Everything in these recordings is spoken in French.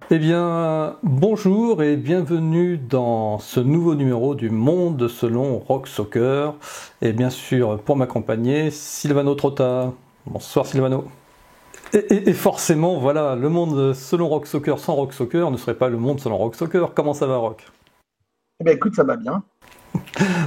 Eh bien, bonjour et bienvenue dans ce nouveau numéro du Monde selon Rock Soccer. Et bien sûr, pour m'accompagner, Silvano Trotta. Bonsoir Silvano. Et forcément, voilà, le Monde selon Rock Soccer sans Rock Soccer ne serait pas le Monde selon Rock Soccer. Comment ça va, Rock ? Eh bien, écoute, ça va bien.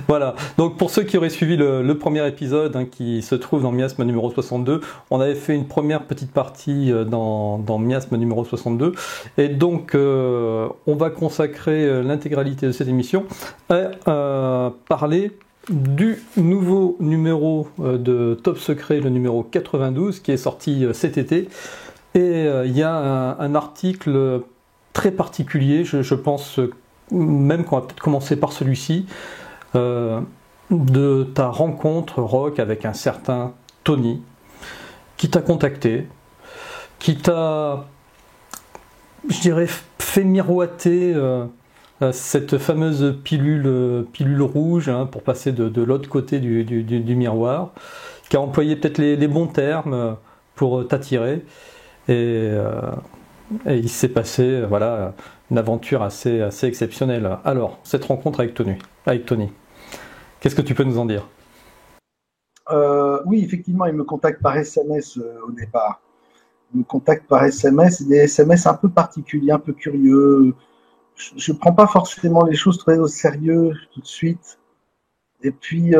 Voilà, donc pour ceux qui auraient suivi le premier épisode qui se trouve dans Miasme numéro 62, on avait fait une première petite partie dans Miasme numéro 62 et donc on va consacrer l'intégralité de cette émission à parler du nouveau numéro de Top Secret, le numéro 92 qui est sorti cet été et il y a un article très particulier, je pense même qu'on va peut-être commencer par celui-ci. De ta rencontre rock avec un certain Tony qui t'a contacté, qui t'a, je dirais, fait miroiter cette fameuse pilule rouge pour passer de l'autre côté du miroir, qui a employé peut-être les bons termes pour t'attirer et il s'est passé voilà, une aventure assez exceptionnelle. Alors, cette rencontre avec Tony. Qu'est-ce que tu peux nous en dire ? Oui, effectivement, il me contacte par SMS au départ. Il me contacte par SMS, des SMS un peu particuliers, un peu curieux. Je ne prends pas forcément les choses très au sérieux tout de suite. Et puis,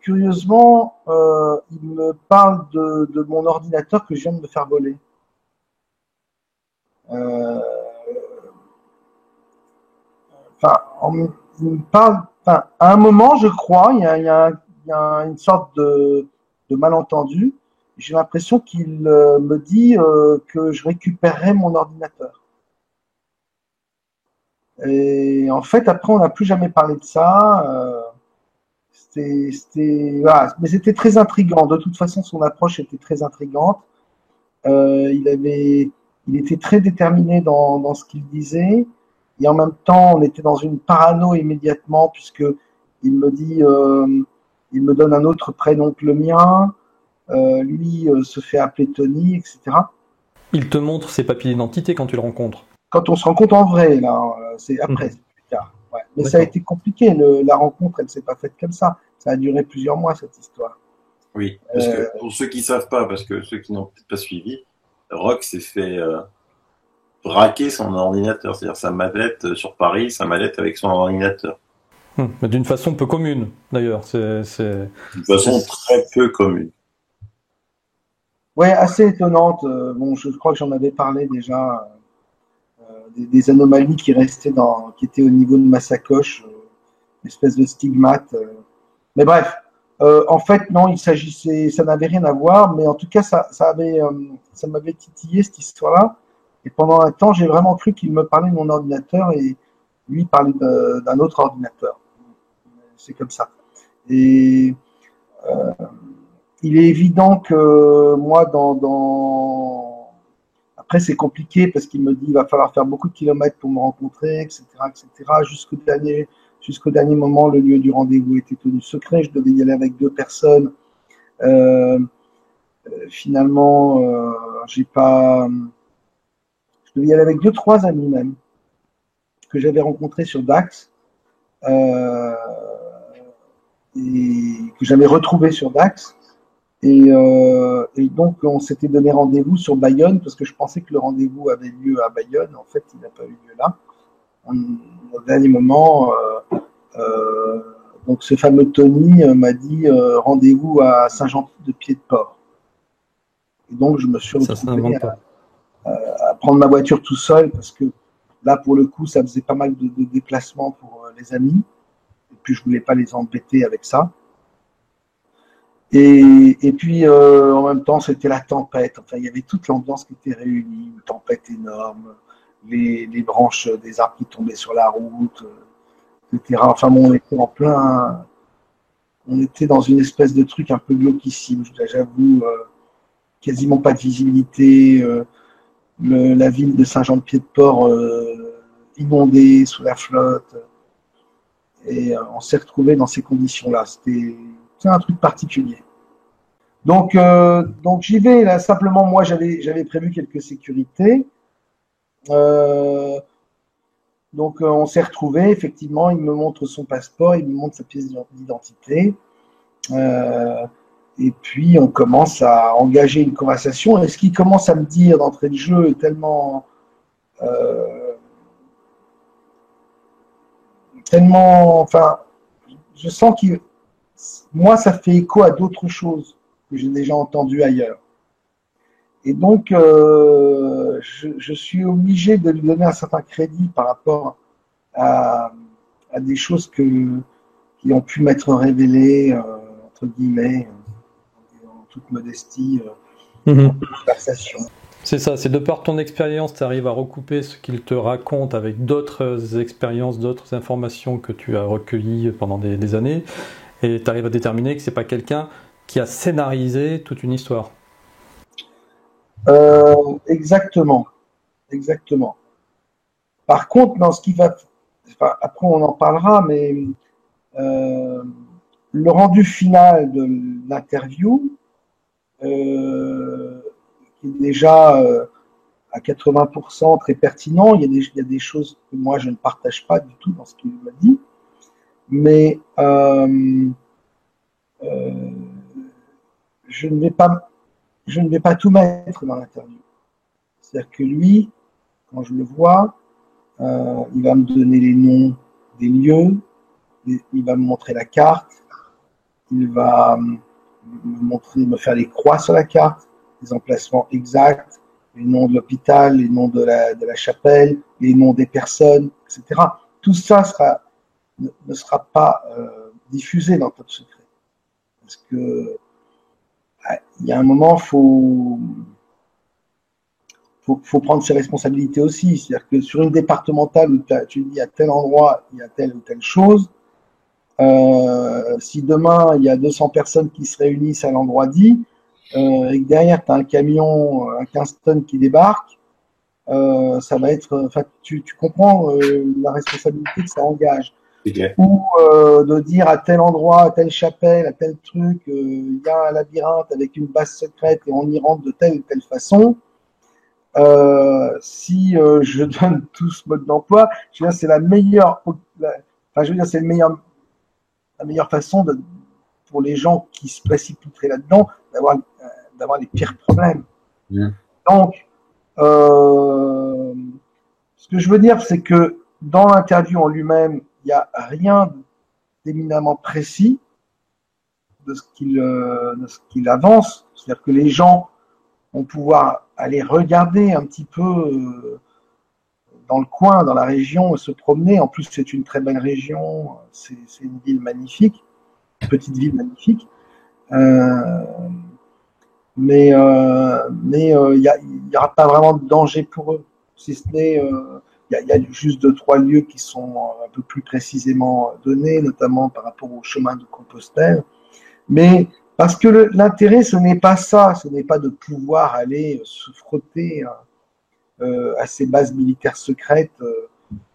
curieusement, il me parle de mon ordinateur que je viens de me faire voler. Il me parle. À un moment, je crois, il y a une sorte de malentendu. J'ai l'impression qu'il me dit que je récupérerai mon ordinateur. Et en fait, après, on n'a plus jamais parlé de ça. Voilà. Mais c'était très intriguant. De toute façon, son approche était très intrigante. Il était très déterminé dans ce qu'il disait. Et en même temps, on était dans une parano immédiatement, puisque il me dit, il me donne un autre prénom que le mien. Lui se fait appeler Tony, etc. Il te montre ses papiers d'identité quand tu le rencontres. Quand on se rencontre en vrai, là, c'est après, c'est plus tard. Ouais. Mais D'accord. Ça a été compliqué. La rencontre, elle ne s'est pas faite comme ça. Ça a duré plusieurs mois, cette histoire. Oui, parce que pour ceux qui ne savent pas, parce que ceux qui n'ont peut-être pas suivi, Rock s'est fait braquer son ordinateur, c'est-à-dire sa mallette sur Paris, sa mallette avec son ordinateur. Mais d'une façon peu commune, d'ailleurs. D'une façon très peu commune. Ouais, assez étonnante. Bon, je crois que j'en avais parlé déjà. Des anomalies qui restaient qui étaient au niveau de ma sacoche, une espèce de stigmate. Mais bref, en fait, non, ça n'avait rien à voir, mais en tout cas, ça m'avait titillé cette histoire-là. Et pendant un temps, j'ai vraiment cru qu'il me parlait de mon ordinateur et lui parlait d'un autre ordinateur. C'est comme ça. Et il est évident que moi, après, c'est compliqué parce qu'il me dit qu'il va falloir faire beaucoup de kilomètres pour me rencontrer, etc., etc. Jusqu'au dernier moment, le lieu du rendez-vous était tenu secret. Je devais y aller avec 2 personnes. Finalement, je devais y aller avec 2-3 amis même que j'avais rencontrés sur Dax et que j'avais retrouvés sur Dax. Et donc, on s'était donné rendez-vous sur Bayonne parce que je pensais que le rendez-vous avait lieu à Bayonne. En fait, il n'a pas eu lieu là. Au dernier moment, donc ce fameux Tony m'a dit rendez-vous à Saint-Jean-de-Pied-de-Port. Et donc, je me suis retrouvé à prendre ma voiture tout seul parce que là, pour le coup, ça faisait pas mal de déplacements pour les amis. Et puis, je voulais pas les embêter avec ça. Et puis, en même temps, c'était la tempête. Enfin, il y avait toute l'ambiance qui était réunie. Une tempête énorme, les branches des arbres qui tombaient sur la route. etc. Enfin bon, on était en plein, on était dans une espèce de truc un peu glauquissime, j'avoue, quasiment pas de visibilité, la ville de Saint-Jean-de-Pied-de-Port inondée sous la flotte, et on s'est retrouvé dans ces conditions-là. C'est un truc particulier. Donc j'y vais là. Simplement, moi, j'avais prévu quelques sécurités. Donc on s'est retrouvé. Effectivement, il me montre son passeport, il me montre sa pièce d'identité. Et puis on commence à engager une conversation. Et ce qu'il commence à me dire d'entrée de jeu est tellement, enfin, je sens que moi, ça fait écho à d'autres choses que j'ai déjà entendues ailleurs. Et donc, je suis obligé de lui donner un certain crédit par rapport à des choses qui ont pu m'être révélées, entre guillemets, en toute modestie, en conversation. C'est ça, c'est de par ton expérience, tu arrives à recouper ce qu'il te raconte avec d'autres expériences, d'autres informations que tu as recueillies pendant des années, et tu arrives à déterminer que c'est pas quelqu'un qui a scénarisé toute une histoire. Exactement. Par contre, dans ce qui va, enfin, après on en parlera, mais le rendu final de l'interview, qui est déjà à 80% très pertinent. Il y a des choses que moi je ne partage pas du tout dans ce qu'il m'a dit, mais je ne vais pas tout mettre dans l'interview. C'est-à-dire que lui, quand je le vois, il va me donner les noms des lieux, il va me montrer la carte, il va me faire les croix sur la carte, les emplacements exacts, les noms de l'hôpital, les noms de la chapelle, les noms des personnes, etc. Tout ça ne sera pas diffusé dans Top Secret. Parce que il y a un moment, faut prendre ses responsabilités aussi. C'est-à-dire que sur une départementale où tu dis à tel endroit, il y a telle ou telle chose, si demain il y a 200 personnes qui se réunissent à l'endroit dit, et que derrière tu as un camion à 15 tonnes qui débarque, ça va être. Enfin, tu comprends la responsabilité que ça engage. Okay. Ou de dire à tel endroit, à telle chapelle, à tel truc, il y a un labyrinthe avec une base secrète et on y rentre de telle ou telle façon. Si je donne tout ce mode d'emploi, je veux dire, c'est la meilleure. Enfin, je veux dire, c'est la meilleure façon pour les gens qui se précipiteraient là-dedans d'avoir les pires problèmes. Mmh. Donc, ce que je veux dire, c'est que dans l'interview en lui-même, il n'y a rien d'éminemment précis de ce qu'il avance. C'est-à-dire que les gens vont pouvoir aller regarder un petit peu dans le coin, dans la région, se promener. En plus, c'est une très belle région, c'est une ville magnifique, une petite ville magnifique. Mais il n'y aura pas vraiment de danger pour eux, si ce n'est il y a juste 2-3 lieux qui sont un peu plus précisément donnés, notamment par rapport au chemin de Compostelle. Mais parce que l'intérêt, ce n'est pas ça, ce n'est pas de pouvoir aller se frotter à ces bases militaires secrètes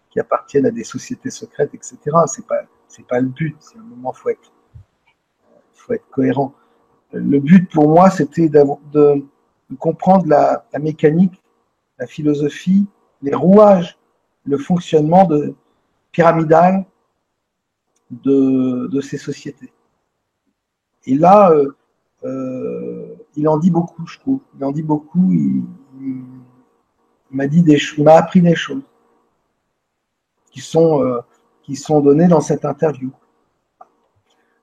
qui appartiennent à des sociétés secrètes, etc. C'est pas le but. C'est un moment, faut être cohérent. Le but pour moi, c'était de comprendre la mécanique, la philosophie, les rouages, le fonctionnement pyramidal de ces sociétés. Et là, il en dit beaucoup, je trouve. Il en dit beaucoup. Il m'a appris des choses qui sont données dans cette interview.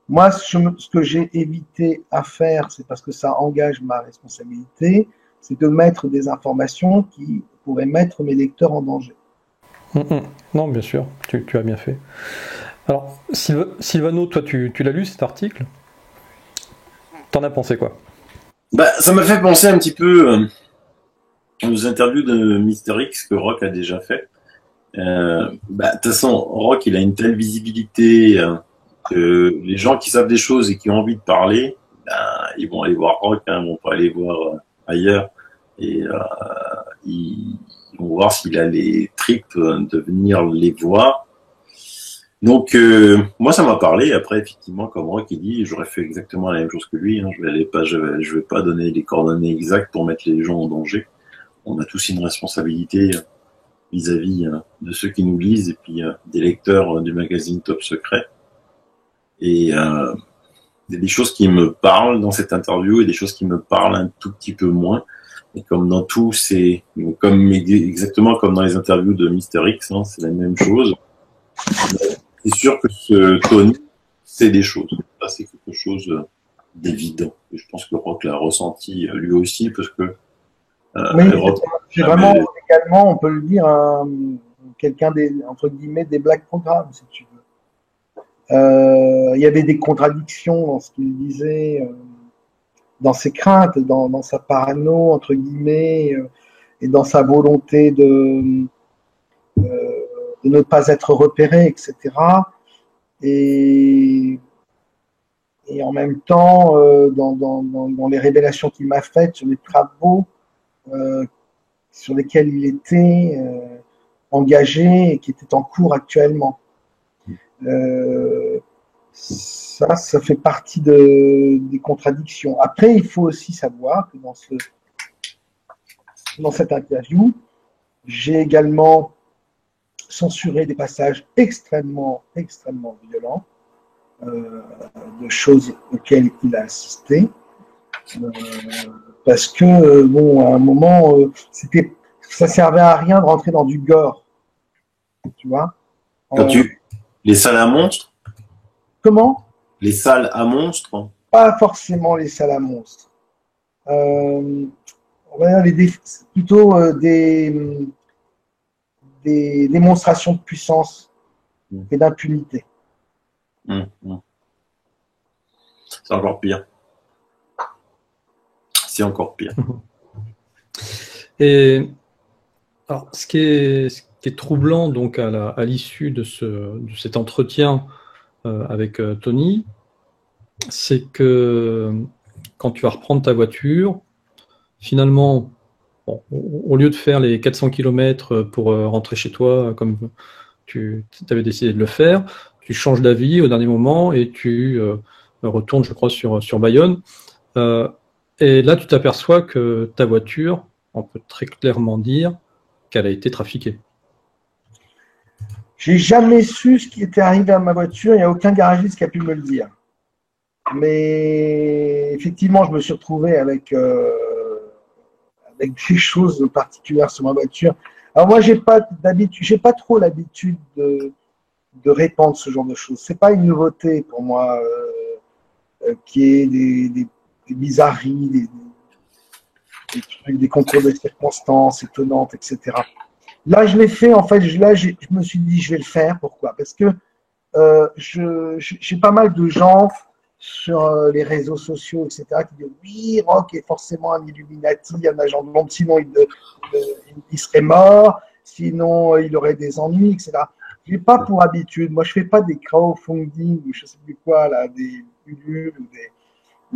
Moi, ce que j'ai évité à faire, c'est parce que ça engage ma responsabilité, c'est de mettre des informations qui pourraient mettre mes lecteurs en danger. Non, bien sûr, tu as bien fait. Alors, Sylvano, toi, tu l'as lu cet article ? T'en as pensé quoi ? Ça m'a fait penser un petit peu aux interviews de Mister X que Rock a déjà fait. De toute façon, Rock, il a une telle visibilité que les gens qui savent des choses et qui ont envie de parler, ils vont aller voir Rock, ils vont pas aller voir ailleurs. Et ils vont voir s'il a les tripes de venir les voir. Donc, moi, ça m'a parlé. Après, effectivement, comme Rock, il dit, j'aurais fait exactement la même chose que lui. Je vais pas donner les coordonnées exactes pour mettre les gens en danger. On a tous une responsabilité vis-à-vis de ceux qui nous lisent et puis des lecteurs du magazine Top Secret. Et il y a des choses qui me parlent dans cette interview et des choses qui me parlent un tout petit peu moins. Et comme dans tout, c'est exactement comme dans les interviews de Mister X, c'est la même chose. C'est sûr que ce Tony, c'est des choses. Ça, c'est quelque chose d'évident. Et je pense que Rock l'a ressenti lui aussi, parce que c'est vraiment également, on peut le dire, quelqu'un entre guillemets des black programmes, si tu veux. Il y avait des contradictions dans ce qu'il disait, dans ses craintes, dans sa parano, entre guillemets, et dans sa volonté de ne pas être repéré, etc. Et en même temps, dans les révélations qu'il m'a faites sur les travaux sur lesquels il était engagé et qui étaient en cours actuellement. Ça fait partie des contradictions. Après, il faut aussi savoir que dans cette interview, j'ai également censuré des passages extrêmement violents, de choses auxquelles il a assisté. Parce que, bon, à un moment, ça servait à rien de rentrer dans du gore. Tu vois Les salles à monstres? Comment? Les salles à monstres? Pas forcément les salles à monstres. On va dire plutôt des démonstrations de puissance et d'impunité. C'est encore pire. C'est encore pire. Et alors, ce qui est troublant donc à l'issue de cet entretien avec Tony, c'est que quand tu vas reprendre ta voiture, finalement, bon, au lieu de faire les 400 km pour rentrer chez toi comme tu avais décidé de le faire, tu changes d'avis au dernier moment et tu retournes, je crois, sur Bayonne. Et là, tu t'aperçois que ta voiture, on peut très clairement dire qu'elle a été trafiquée. J'ai jamais su ce qui était arrivé à ma voiture. Il n'y a aucun garagiste qui a pu me le dire. Mais effectivement, je me suis retrouvé avec des choses particulières sur ma voiture. Alors moi, j'ai pas trop l'habitude de répandre ce genre de choses. C'est pas une nouveauté pour moi qui est des bizarreries, des concours de circonstances étonnantes, etc. Là, je l'ai fait, en fait, je me suis dit, je vais le faire. Pourquoi? Parce que j'ai pas mal de gens sur les réseaux sociaux, etc., qui disent, oui, Rock est forcément un Illuminati, un agent de l'ombre, sinon il serait mort, sinon il aurait des ennuis, etc. Je n'ai pas pour habitude, moi je fais pas des crowdfunding, ou je sais plus quoi, là, des Ulule ou des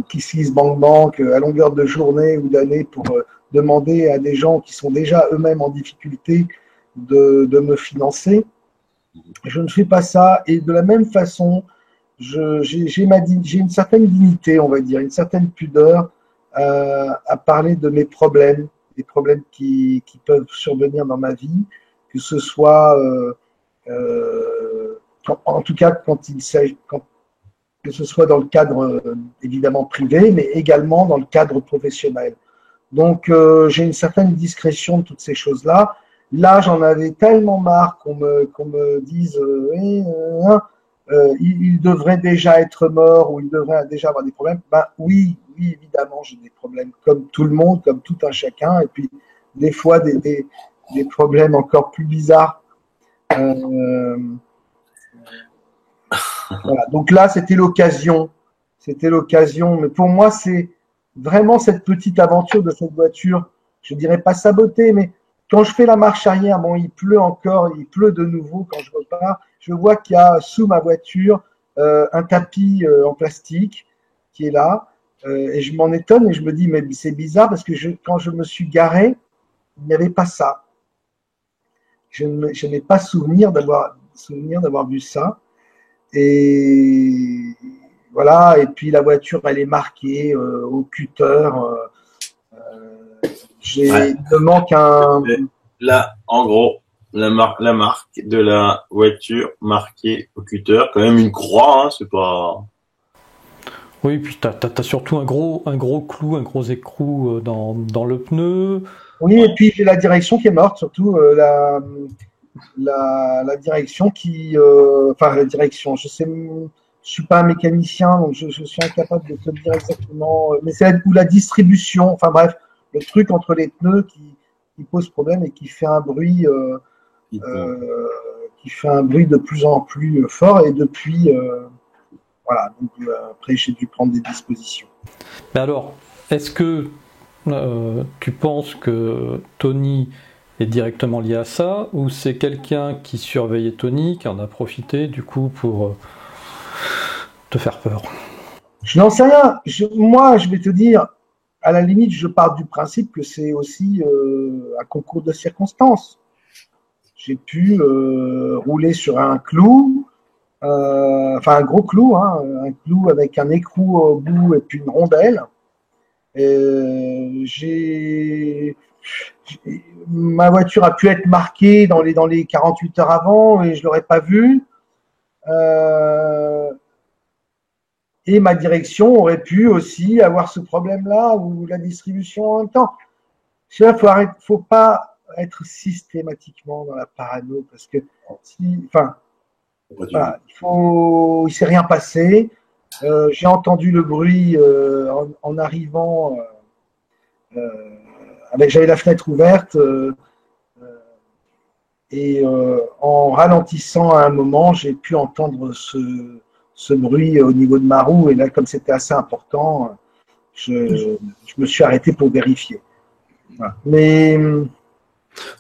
Kiss Bank à longueur de journée ou d'année pour demander à des gens qui sont déjà eux-mêmes en difficulté de me financer. Je ne fais pas ça, et de la même façon, j'ai une certaine dignité, on va dire, une certaine pudeur à parler de mes problèmes, des problèmes qui peuvent survenir dans ma vie, que ce soit, en tout cas, que ce soit dans le cadre évidemment privé, mais également dans le cadre professionnel. Donc, j'ai une certaine discrétion de toutes ces choses-là. Là, j'en avais tellement marre qu'on me dise il devrait déjà être mort ou il devrait déjà avoir des problèmes. Ben oui, évidemment, j'ai des problèmes comme tout le monde, comme tout un chacun, et puis des fois des problèmes encore plus bizarres. Voilà. Donc là, c'était l'occasion, mais pour moi, c'est vraiment cette petite aventure de cette voiture, je dirais pas sabotée, mais qui m'a permis de quand je fais la marche arrière, bon, il pleut encore, il pleut de nouveau quand je repars. Je vois qu'il y a sous ma voiture un tapis en plastique qui est là. Et je m'en étonne et je me dis, mais c'est bizarre parce que quand je me suis garé, il n'y avait pas ça. Je n'ai pas souvenir d'avoir vu ça. Et voilà, et puis la voiture, elle est marquée au cutter. Il me manque un. Là, en gros, la marque de la voiture marquée au cutter, quand même une croix, hein, c'est pas. Oui, puis t'as surtout un gros clou, un gros écrou dans le pneu. Oui, et puis j'ai la direction qui est morte, surtout la direction qui. Enfin, la direction, je sais. Je suis pas un mécanicien, donc je suis incapable de te dire exactement. Mais c'est ou la distribution, enfin bref, le truc entre les pneus qui pose problème et qui fait un bruit de plus en plus fort. Et depuis, voilà. Donc, après, j'ai dû prendre des dispositions. Mais alors, est-ce que tu penses que Tony est directement lié à ça, ou c'est quelqu'un qui surveillait Tony, qui en a profité du coup pour te faire peur? Je n'en sais rien. Moi, je vais te dire, à la limite, je pars du principe que c'est aussi un concours de circonstances. J'ai pu rouler sur un clou, enfin un gros clou, hein, un clou avec un écrou au bout et puis une rondelle. Ma voiture a pu être marquée dans les 48 heures avant et je l'aurais pas vue. Et ma direction aurait pu aussi avoir ce problème-là ou la distribution en même temps. Il faut pas être systématiquement dans la parano parce que voilà, il s'est rien passé. J'ai entendu le bruit en arrivant. J'avais la fenêtre ouverte et en ralentissant à un moment, j'ai pu entendre ce bruit au niveau de ma roue. Et là, comme c'était assez important, je me suis arrêté pour vérifier. Voilà. Mais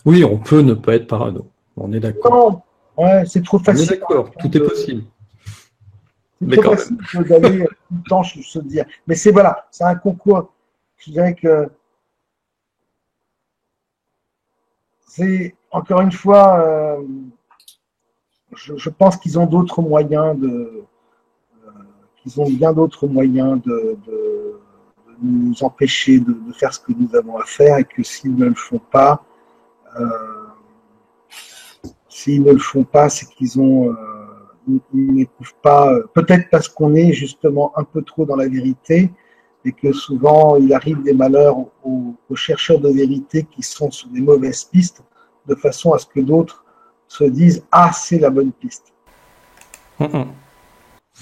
oui, on peut ne pas être parano. On est d'accord. Non, ouais, c'est trop facile. On est d'accord, tout est possible. C'est trop facile d'aller tout le temps se dire. Mais c'est un concours. Je dirais que c'est encore une fois, je pense qu'ils ont d'autres moyens qu'ils ont bien d'autres moyens de nous empêcher de faire ce que nous avons à faire et que s'ils ne le font pas, c'est qu'ils n'éprouvent pas, peut-être parce qu'on est justement un peu trop dans la vérité et que souvent il arrive des malheurs aux chercheurs de vérité qui sont sur des mauvaises pistes de façon à ce que d'autres se disent « Ah, c'est la bonne piste ».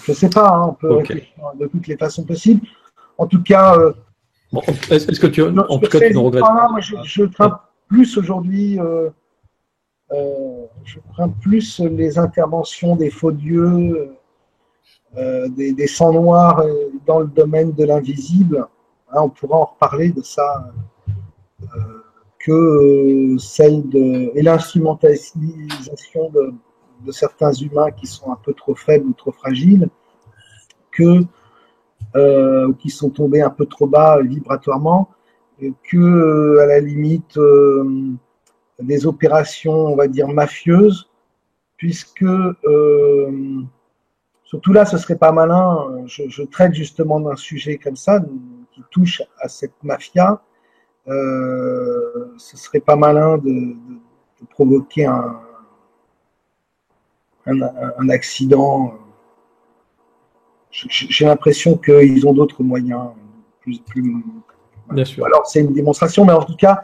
Je ne sais pas, hein, on peut réfléchir de toutes les façons possibles. En tout cas, est-ce que tu ne regrettes pas? Moi, je crains plus aujourd'hui, je crains plus les interventions des faux dieux, des sangs noirs dans le domaine de l'invisible. Hein, on pourra en reparler de ça, que celle et l'instrumentalisation de certains humains qui sont un peu trop faibles ou trop fragiles, qui sont tombés un peu trop bas vibratoirement, que à la limite des opérations, on va dire, mafieuses, puisque surtout là, ce serait pas malin, je traite justement d'un sujet comme ça, qui touche à cette mafia, ce serait pas malin de provoquer un accident. J'ai l'impression qu'ils ont d'autres moyens. Bien sûr. Alors, c'est une démonstration, mais en tout cas,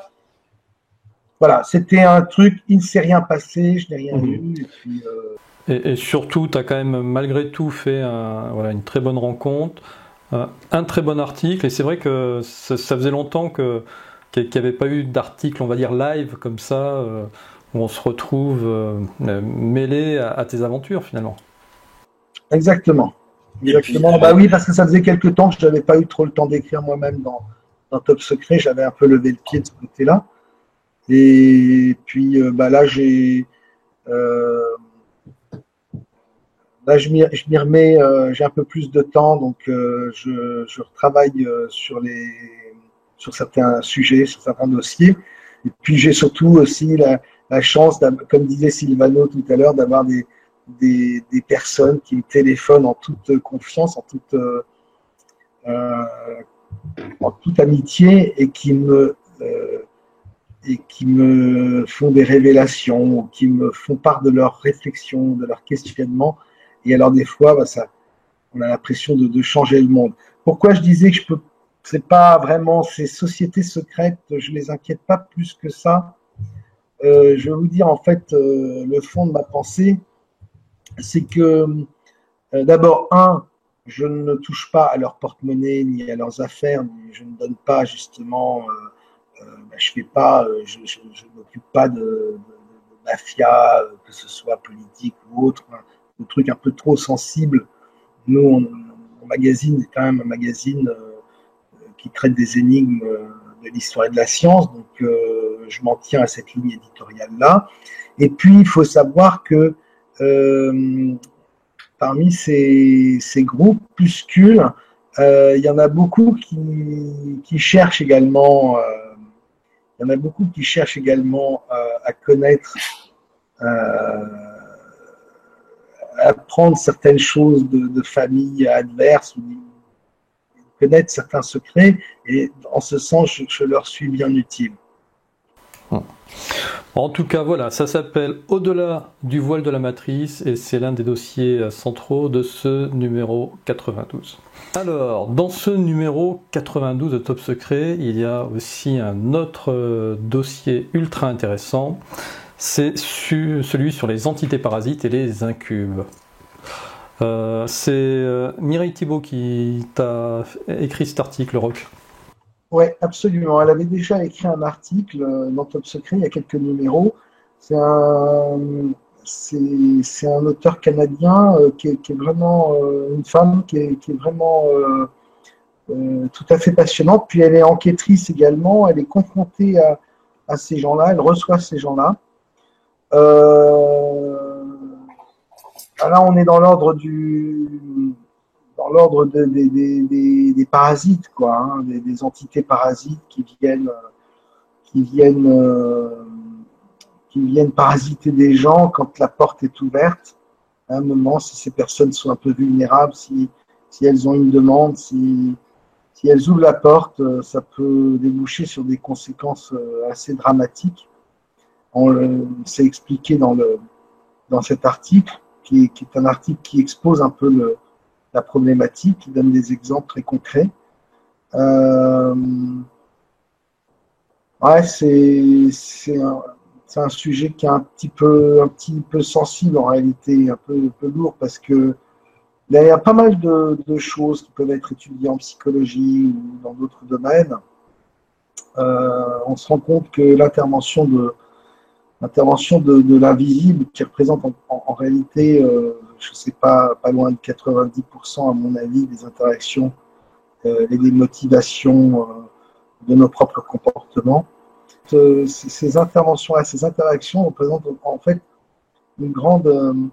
voilà, c'était un truc, il ne s'est rien passé, je n'ai rien vu. Et, puis, et surtout, tu as quand même malgré tout fait une très bonne rencontre, un très bon article, et c'est vrai que ça faisait longtemps qu'il n'y avait pas eu d'article, on va dire live, comme ça, où on se retrouve mêlé à tes aventures finalement. Exactement. Exactement. Bah oui, parce que ça faisait quelques temps que je n'avais pas eu trop le temps d'écrire moi-même dans Top Secret, j'avais un peu levé le pied de ce côté-là. Et puis là, je m'y remets, j'ai un peu plus de temps, donc je retravaille sur certains sujets, sur certains dossiers. Et puis j'ai surtout aussi la chance, comme disait Sylvano tout à l'heure, d'avoir des personnes qui me téléphonent en toute confiance, en toute amitié et qui me font des révélations, qui me font part de leurs réflexions, de leurs questionnements. Et alors des fois, on a l'impression de changer le monde. Pourquoi je disais que c'est pas vraiment ces sociétés secrètes, je les inquiète pas plus que ça. Je vais vous dire en fait le fond de ma pensée, c'est que d'abord je ne touche pas à leur porte-monnaie ni à leurs affaires, je ne donne pas justement, je fais pas, je m'occupe pas de mafia, que ce soit politique ou autre, de trucs un peu trop sensibles. Nous, mon magazine est quand même un magazine qui traite des énigmes de l'histoire et de la science, donc je m'en tiens à cette ligne éditoriale-là. Et puis, il faut savoir que parmi ces groupuscules, il y en a beaucoup qui cherchent également, à connaître, à apprendre certaines choses de familles adverses, ou connaître certains secrets, et en ce sens, je leur suis bien utile. En tout cas, voilà, ça s'appelle Au-delà du voile de la matrice et c'est l'un des dossiers centraux de ce numéro 92. Alors, dans ce numéro 92 de Top Secret, il y a aussi un autre dossier ultra intéressant, c'est celui sur les entités parasites et les incubes. C'est Mireille Thibault qui t'a écrit cet article, Roch. Oui, absolument. Elle avait déjà écrit un article dans Top Secret il y a quelques numéros. C'est un auteur canadien qui est vraiment une femme qui est vraiment tout à fait passionnante. Puis elle est enquêtrice également. Elle est confrontée à ces gens-là. Elle reçoit ces gens-là. Là, on est dans l'ordre des parasites, quoi, hein, des entités parasites qui viennent parasiter des gens quand la porte est ouverte. À un moment, si ces personnes sont un peu vulnérables, si elles ont une demande, si elles ouvrent la porte, ça peut déboucher sur des conséquences assez dramatiques. C'est expliqué dans cet article, qui est un article qui expose un peu la problématique, qui donne des exemples très concrets. C'est un sujet qui est un petit peu sensible en réalité, un peu lourd, parce que il y a pas mal de choses qui peuvent être étudiées en psychologie ou dans d'autres domaines. On se rend compte que l'intervention de l'invisible, qui représente en réalité, je ne sais pas loin de 90% à mon avis, des interactions et des motivations de nos propres comportements. Ces interventions-là, ces interactions représentent en fait une grande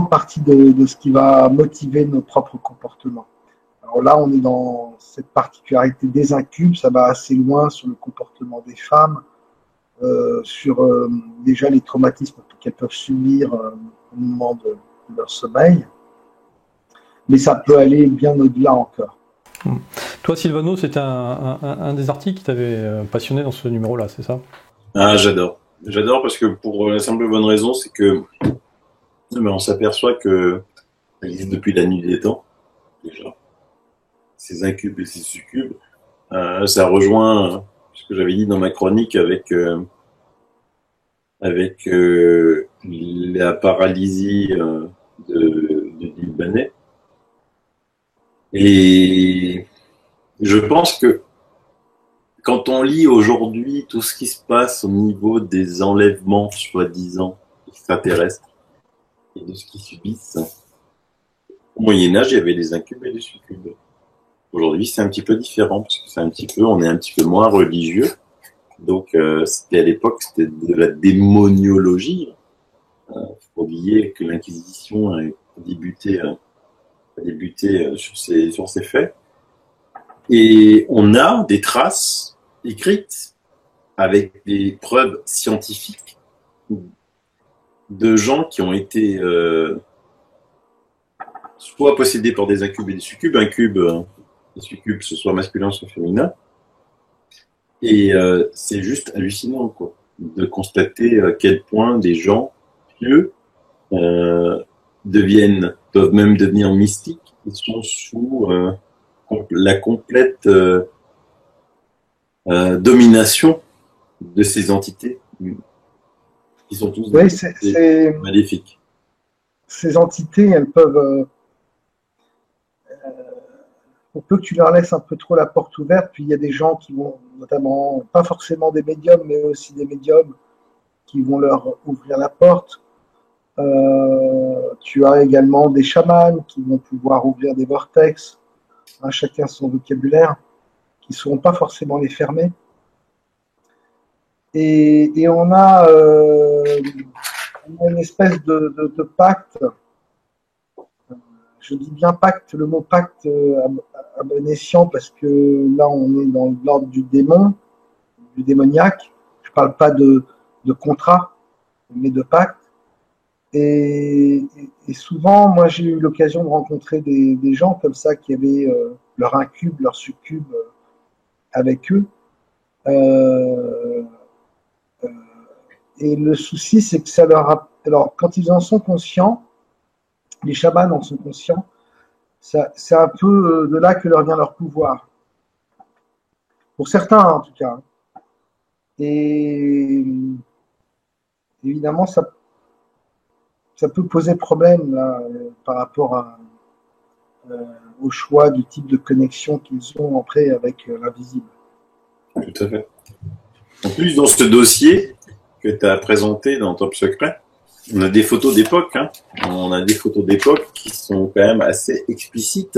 partie de ce qui va motiver nos propres comportements. Alors là, on est dans cette particularité des incubes, ça va assez loin sur le comportement des femmes, sur déjà les traumatismes qu'elles peuvent subir au moment de leur sommeil, mais ça peut aller bien au-delà encore. Toi, Sylvano, c'était un des articles qui t'avait passionné dans ce numéro-là, c'est ça? Ah, j'adore. J'adore parce que pour la simple bonne raison, c'est que on s'aperçoit que ça existe depuis la nuit des temps, déjà. Ces incubes et ces succubes, ça rejoint ce que j'avais dit dans ma chronique avec la paralysie du Libanais. Et je pense que quand on lit aujourd'hui tout ce qui se passe au niveau des enlèvements soi-disant extraterrestres et de ce qu'ils subissent, au Moyen-Âge, il y avait des incubes et des succubes. Aujourd'hui, c'est un petit peu différent parce que on est un petit peu moins religieux. Donc, c'était à l'époque, c'était de la démoniologie. Faut oublier que l'Inquisition a débuté sur ces faits. Et on a des traces écrites avec des preuves scientifiques de gens qui ont été soit possédés par des incubes et des succubes, des succubes, ce soit masculin, soit féminin. Et c'est juste hallucinant, quoi, de constater à quel point des gens pieux peuvent même devenir mystiques. Ils sont sous la complète domination de ces entités qui sont tous maléfiques. Ces entités, elles peuvent, pour peu que tu leur laisses un peu trop la porte ouverte, puis il y a des gens qui vont, notamment, pas forcément des médiums, mais aussi des médiums qui vont leur ouvrir la porte. Tu as également des chamans qui vont pouvoir ouvrir des vortex, hein, chacun son vocabulaire, qui ne sauront pas forcément les fermer. Et on a une espèce de pacte. Je dis bien pacte, le mot pacte à bon escient, parce que là on est dans l'ordre du démon, du démoniaque. Je ne parle pas de contrat, mais de pacte. Et souvent, moi j'ai eu l'occasion de rencontrer des gens comme ça qui avaient leur incube, leur succube avec eux. Et le souci, c'est que ça leur a... Alors, quand ils en sont conscients, les chamans en sont conscients, c'est un peu de là que leur vient leur pouvoir. Pour certains, en tout cas. Et évidemment, ça peut poser problème là, par rapport au choix du type de connexion qu'ils ont après avec l'invisible. Tout à fait. En plus, dans ce dossier que tu as présenté dans Top Secret, on a des photos d'époque. On a des photos d'époque qui sont quand même assez explicites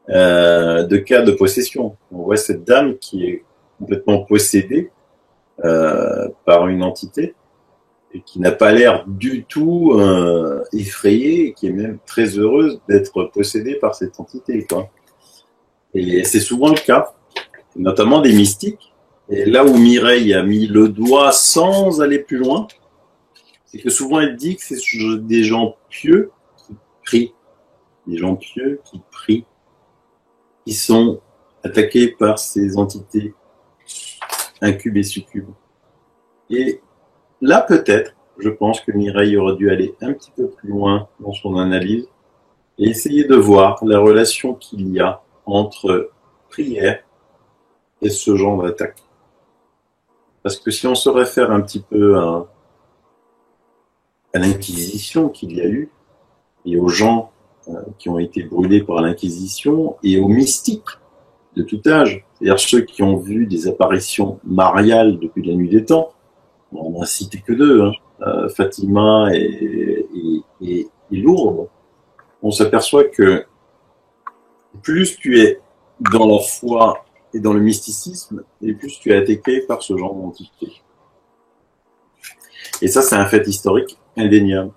de cas de possession. On voit cette dame qui est complètement possédée par une entité et qui n'a pas l'air du tout effrayée et qui est même très heureuse d'être possédée par cette entité, quoi. Et c'est souvent le cas, notamment des mystiques. Et là où Mireille a mis le doigt sans aller plus loin, c'est que souvent elle dit que c'est des gens pieux qui prient. Des gens pieux qui prient, qui sont attaqués par ces entités incubes et succubes. Et là, peut-être, je pense que Mireille aurait dû aller un petit peu plus loin dans son analyse et essayer de voir la relation qu'il y a entre prière et ce genre d'attaque. Parce que si on se réfère un petit peu à l'Inquisition qu'il y a eu, et aux gens qui ont été brûlés par l'Inquisition, et aux mystiques de tout âge, c'est-à-dire ceux qui ont vu des apparitions mariales depuis la nuit des temps, on n'a cité que deux, Fatima et Lourdes, on s'aperçoit que plus tu es dans la foi et dans le mysticisme, et plus tu es attaqué par ce genre d'entité. Et ça, c'est un fait historique indéniable.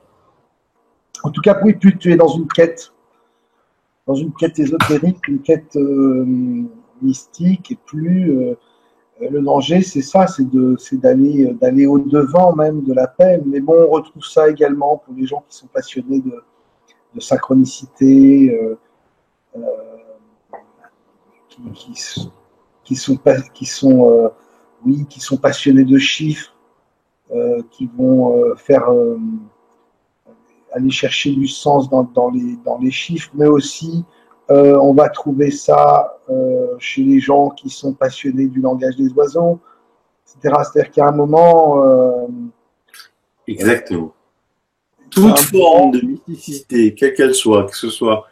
En tout cas, oui, plus tu es dans une quête ésotérique, une quête mystique, et plus le danger, c'est ça, c'est d'aller au-devant même de la peine. Mais bon, on retrouve ça également pour les gens qui sont passionnés de synchronicité, qui sont passionnés de chiffres, qui vont aller chercher du sens dans les chiffres, mais aussi on va trouver ça chez les gens qui sont passionnés du langage des oiseaux, etc. C'est-à-dire qu'à un moment... Exactement. Toute forme de mysticité, quelle qu'elle soit, que ce soit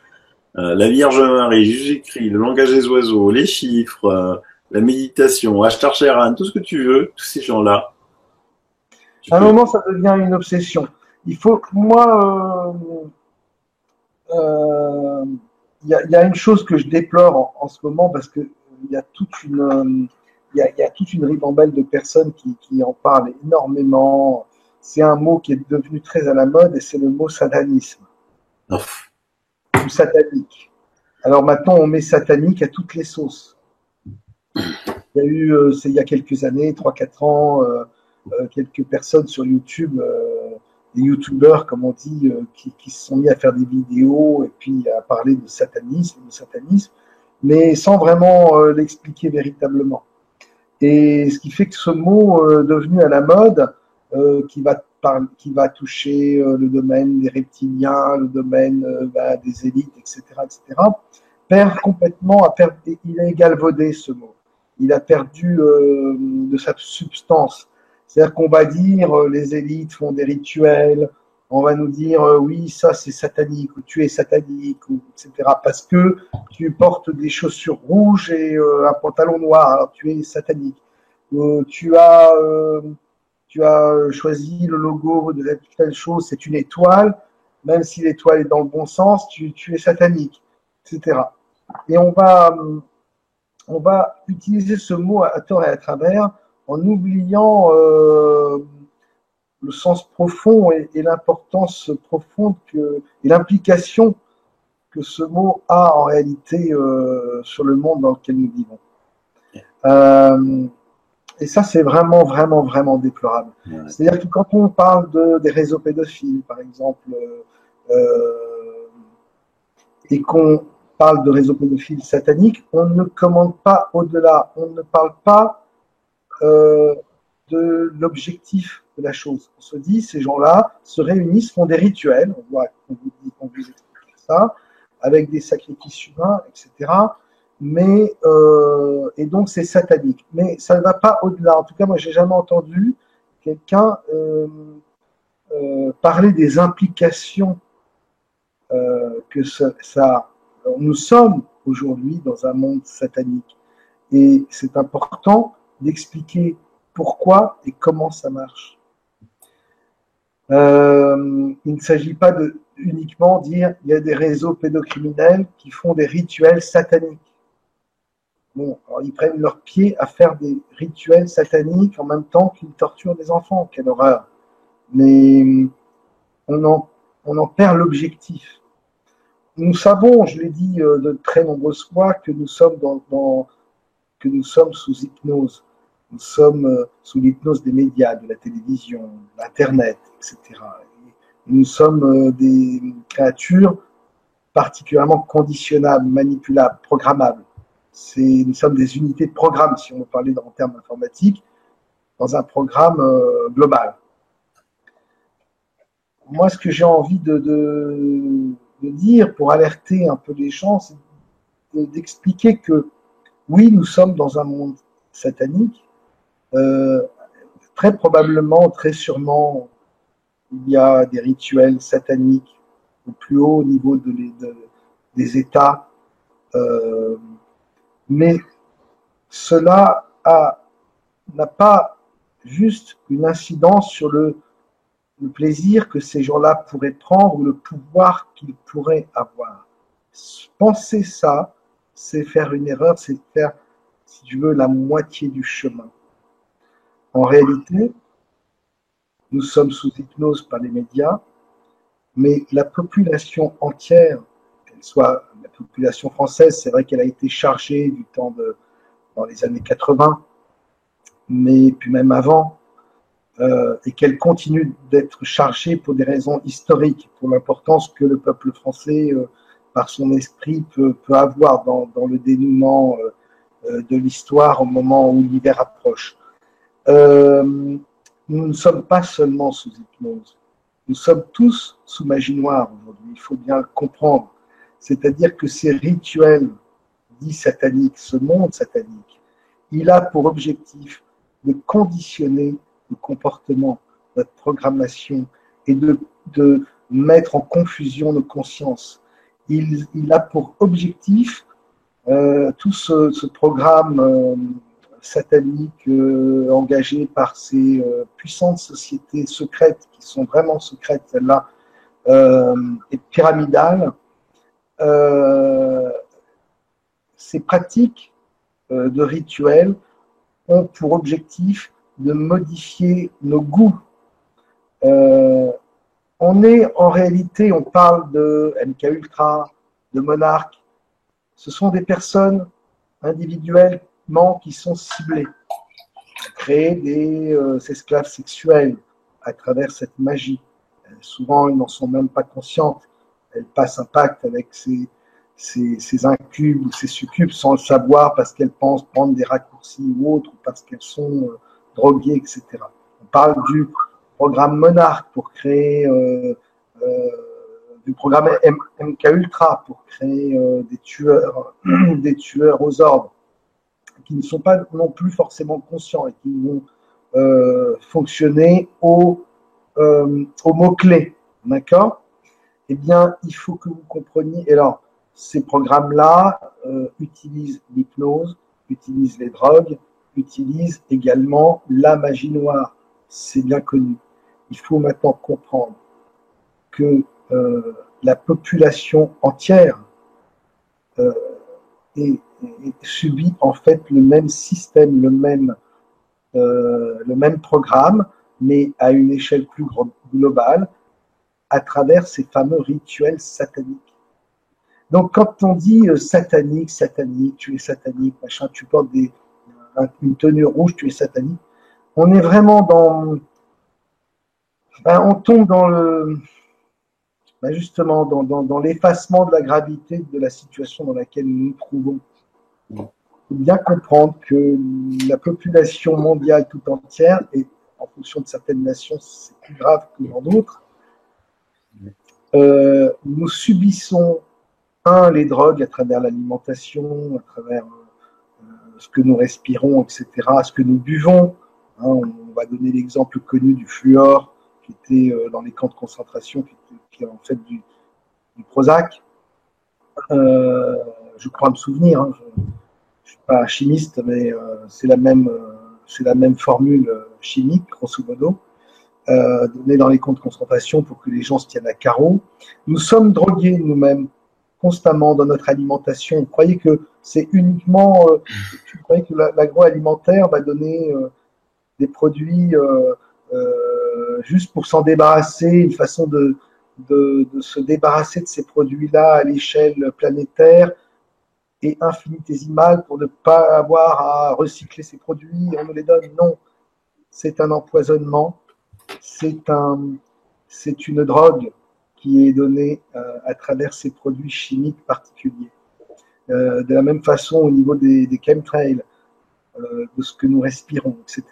la Vierge Marie, Jésus-Christ, le langage des oiseaux, les chiffres, la méditation, Ashtar Sheran, tout ce que tu veux, tous ces gens-là. À un moment, ça devient une obsession. Il faut, moi, y a une chose que je déplore en ce moment parce que il y a toute une il y a toute une ribambelle de personnes qui en parlent énormément. C'est un mot qui est devenu très à la mode et c'est le mot satanisme ou satanique. Alors maintenant, on met satanique à toutes les sauces. Il y a eu, c'est il y a quelques années, 3-4 ans, quelques personnes sur YouTube, des youtubeurs, comme on dit, qui se sont mis à faire des vidéos et puis à parler de satanisme, mais sans vraiment l'expliquer véritablement. Et ce qui fait que ce mot devenu à la mode, qui va toucher le domaine des reptiliens, le domaine des élites, etc., perd complètement, il a galvaudé ce mot. Il a perdu de sa substance. C'est-à-dire qu'on va dire les élites font des rituels, on va nous dire oui, ça c'est satanique, ou tu es satanique, ou, etc. Parce que tu portes des chaussures rouges et un pantalon noir, alors tu es satanique. Tu as choisi le logo de telle chose, c'est une étoile, même si l'étoile est dans le bon sens, tu es satanique, etc. Et on va utiliser ce mot à tort et à travers en oubliant le sens profond et l'importance profonde et l'implication que ce mot a en réalité sur le monde dans lequel nous vivons. Et ça, c'est vraiment, vraiment, vraiment déplorable. Ouais. C'est-à-dire que quand on parle des réseaux pédophiles, par exemple, et qu'on parle de réseaux pédophiles sataniques, on ne commande pas au-delà. On ne parle pas de l'objectif de la chose. On se dit, ces gens-là se réunissent, font des rituels, on vous explique ça, avec des sacrifices humains, etc. Mais et donc c'est satanique. Mais ça ne va pas au-delà. En tout cas, moi, j'ai jamais entendu quelqu'un parler des implications que ça. Nous sommes aujourd'hui dans un monde satanique, et c'est important d'expliquer pourquoi et comment ça marche. Il ne s'agit pas de uniquement dire il y a des réseaux pédocriminels qui font des rituels sataniques. Bon, alors ils prennent leur pied à faire des rituels sataniques en même temps qu'ils torturent des enfants. Quelle horreur! Mais on en perd l'objectif. Nous savons, je l'ai dit de très nombreuses fois, que nous sommes que nous sommes sous hypnose. Nous sommes sous l'hypnose des médias, de la télévision, de l'Internet, etc. Nous sommes des créatures particulièrement conditionnables, manipulables, programmables. Nous sommes des unités de programme, si on veut parler en termes informatiques, dans un programme global. Moi, ce que j'ai envie de dire pour alerter un peu les gens, c'est d'expliquer que oui, nous sommes dans un monde satanique. Très probablement, très sûrement, il y a des rituels sataniques au plus haut niveau des États. Mais cela n'a pas juste une incidence sur le plaisir que ces gens-là pourraient prendre ou le pouvoir qu'ils pourraient avoir. Penser ça, c'est faire une erreur, c'est faire, si tu veux, la moitié du chemin. En réalité, nous sommes sous hypnose par les médias, mais la population entière, qu'elle soit la population française, c'est vrai qu'elle a été chargée du temps dans les années 80, mais puis même avant, et qu'elle continue d'être chargée pour des raisons historiques, pour l'importance que le peuple français, par son esprit, peut avoir dans le dénouement de l'histoire au moment où l'hiver approche. Nous ne sommes pas seulement sous hypnose, nous sommes tous sous magie noire aujourd'hui, il faut bien le comprendre. C'est-à-dire que ces rituels dits sataniques, ce monde satanique, il a pour objectif de conditionner le comportement, notre programmation et de mettre en confusion nos consciences. Il a pour objectif tout ce programme satanique engagé par ces puissantes sociétés secrètes, qui sont vraiment secrètes, celles-là, et pyramidales. Ces pratiques de rituels ont pour objectif de modifier nos goûts. On est en réalité, on parle de MK Ultra, de Monarch. Ce sont des personnes individuellement qui sont ciblées, créer des esclaves sexuels à travers cette magie. Souvent, ils n'en sont même pas conscientes. Elles passent un pacte avec ces incubes ou ces succubes sans le savoir parce qu'elles pensent prendre des raccourcis ou autres, ou parce qu'elles sont droguées, etc. On parle du programme Monarch pour créer du programme MK Ultra pour créer des tueurs aux ordres qui ne sont pas non plus forcément conscients et qui vont fonctionner au mots-clés. D'accord? Eh bien, il faut que vous compreniez. Et alors, ces programmes-là utilisent l'hypnose, utilisent les drogues, utilisent également la magie noire. C'est bien connu. Il faut maintenant comprendre que la population entière subit en fait le même système, le même programme, mais à une échelle plus globale, à travers ces fameux rituels sataniques. Donc, quand on dit satanique, tu es satanique, machin, tu portes une tenue rouge, tu es satanique, on est vraiment dans. On tombe dans justement, dans l'effacement de la gravité de la situation dans laquelle nous nous trouvons. Il faut bien comprendre que la population mondiale tout entière, et en fonction de certaines nations, c'est plus grave que dans d'autres, nous subissons les drogues à travers l'alimentation, à travers ce que nous respirons, etc., ce que nous buvons. On va donner l'exemple connu du fluor, qui était dans les camps de concentration, qui est en fait du Prozac. Je crois me souvenir, je ne suis pas chimiste, mais c'est la même formule chimique, grosso modo, donnée dans les camps de concentration pour que les gens se tiennent à carreau. Nous sommes drogués nous-mêmes constamment dans notre alimentation. Vous croyez que c'est uniquement, tu croyez que l'agroalimentaire va donner des produits juste pour s'en débarrasser, une façon de se débarrasser de ces produits-là à l'échelle planétaire et infinitésimale pour ne pas avoir à recycler ces produits, on nous les donne. Non, c'est un empoisonnement, c'est une drogue qui est donnée à travers ces produits chimiques particuliers. De la même façon au niveau des chemtrails, de ce que nous respirons, etc.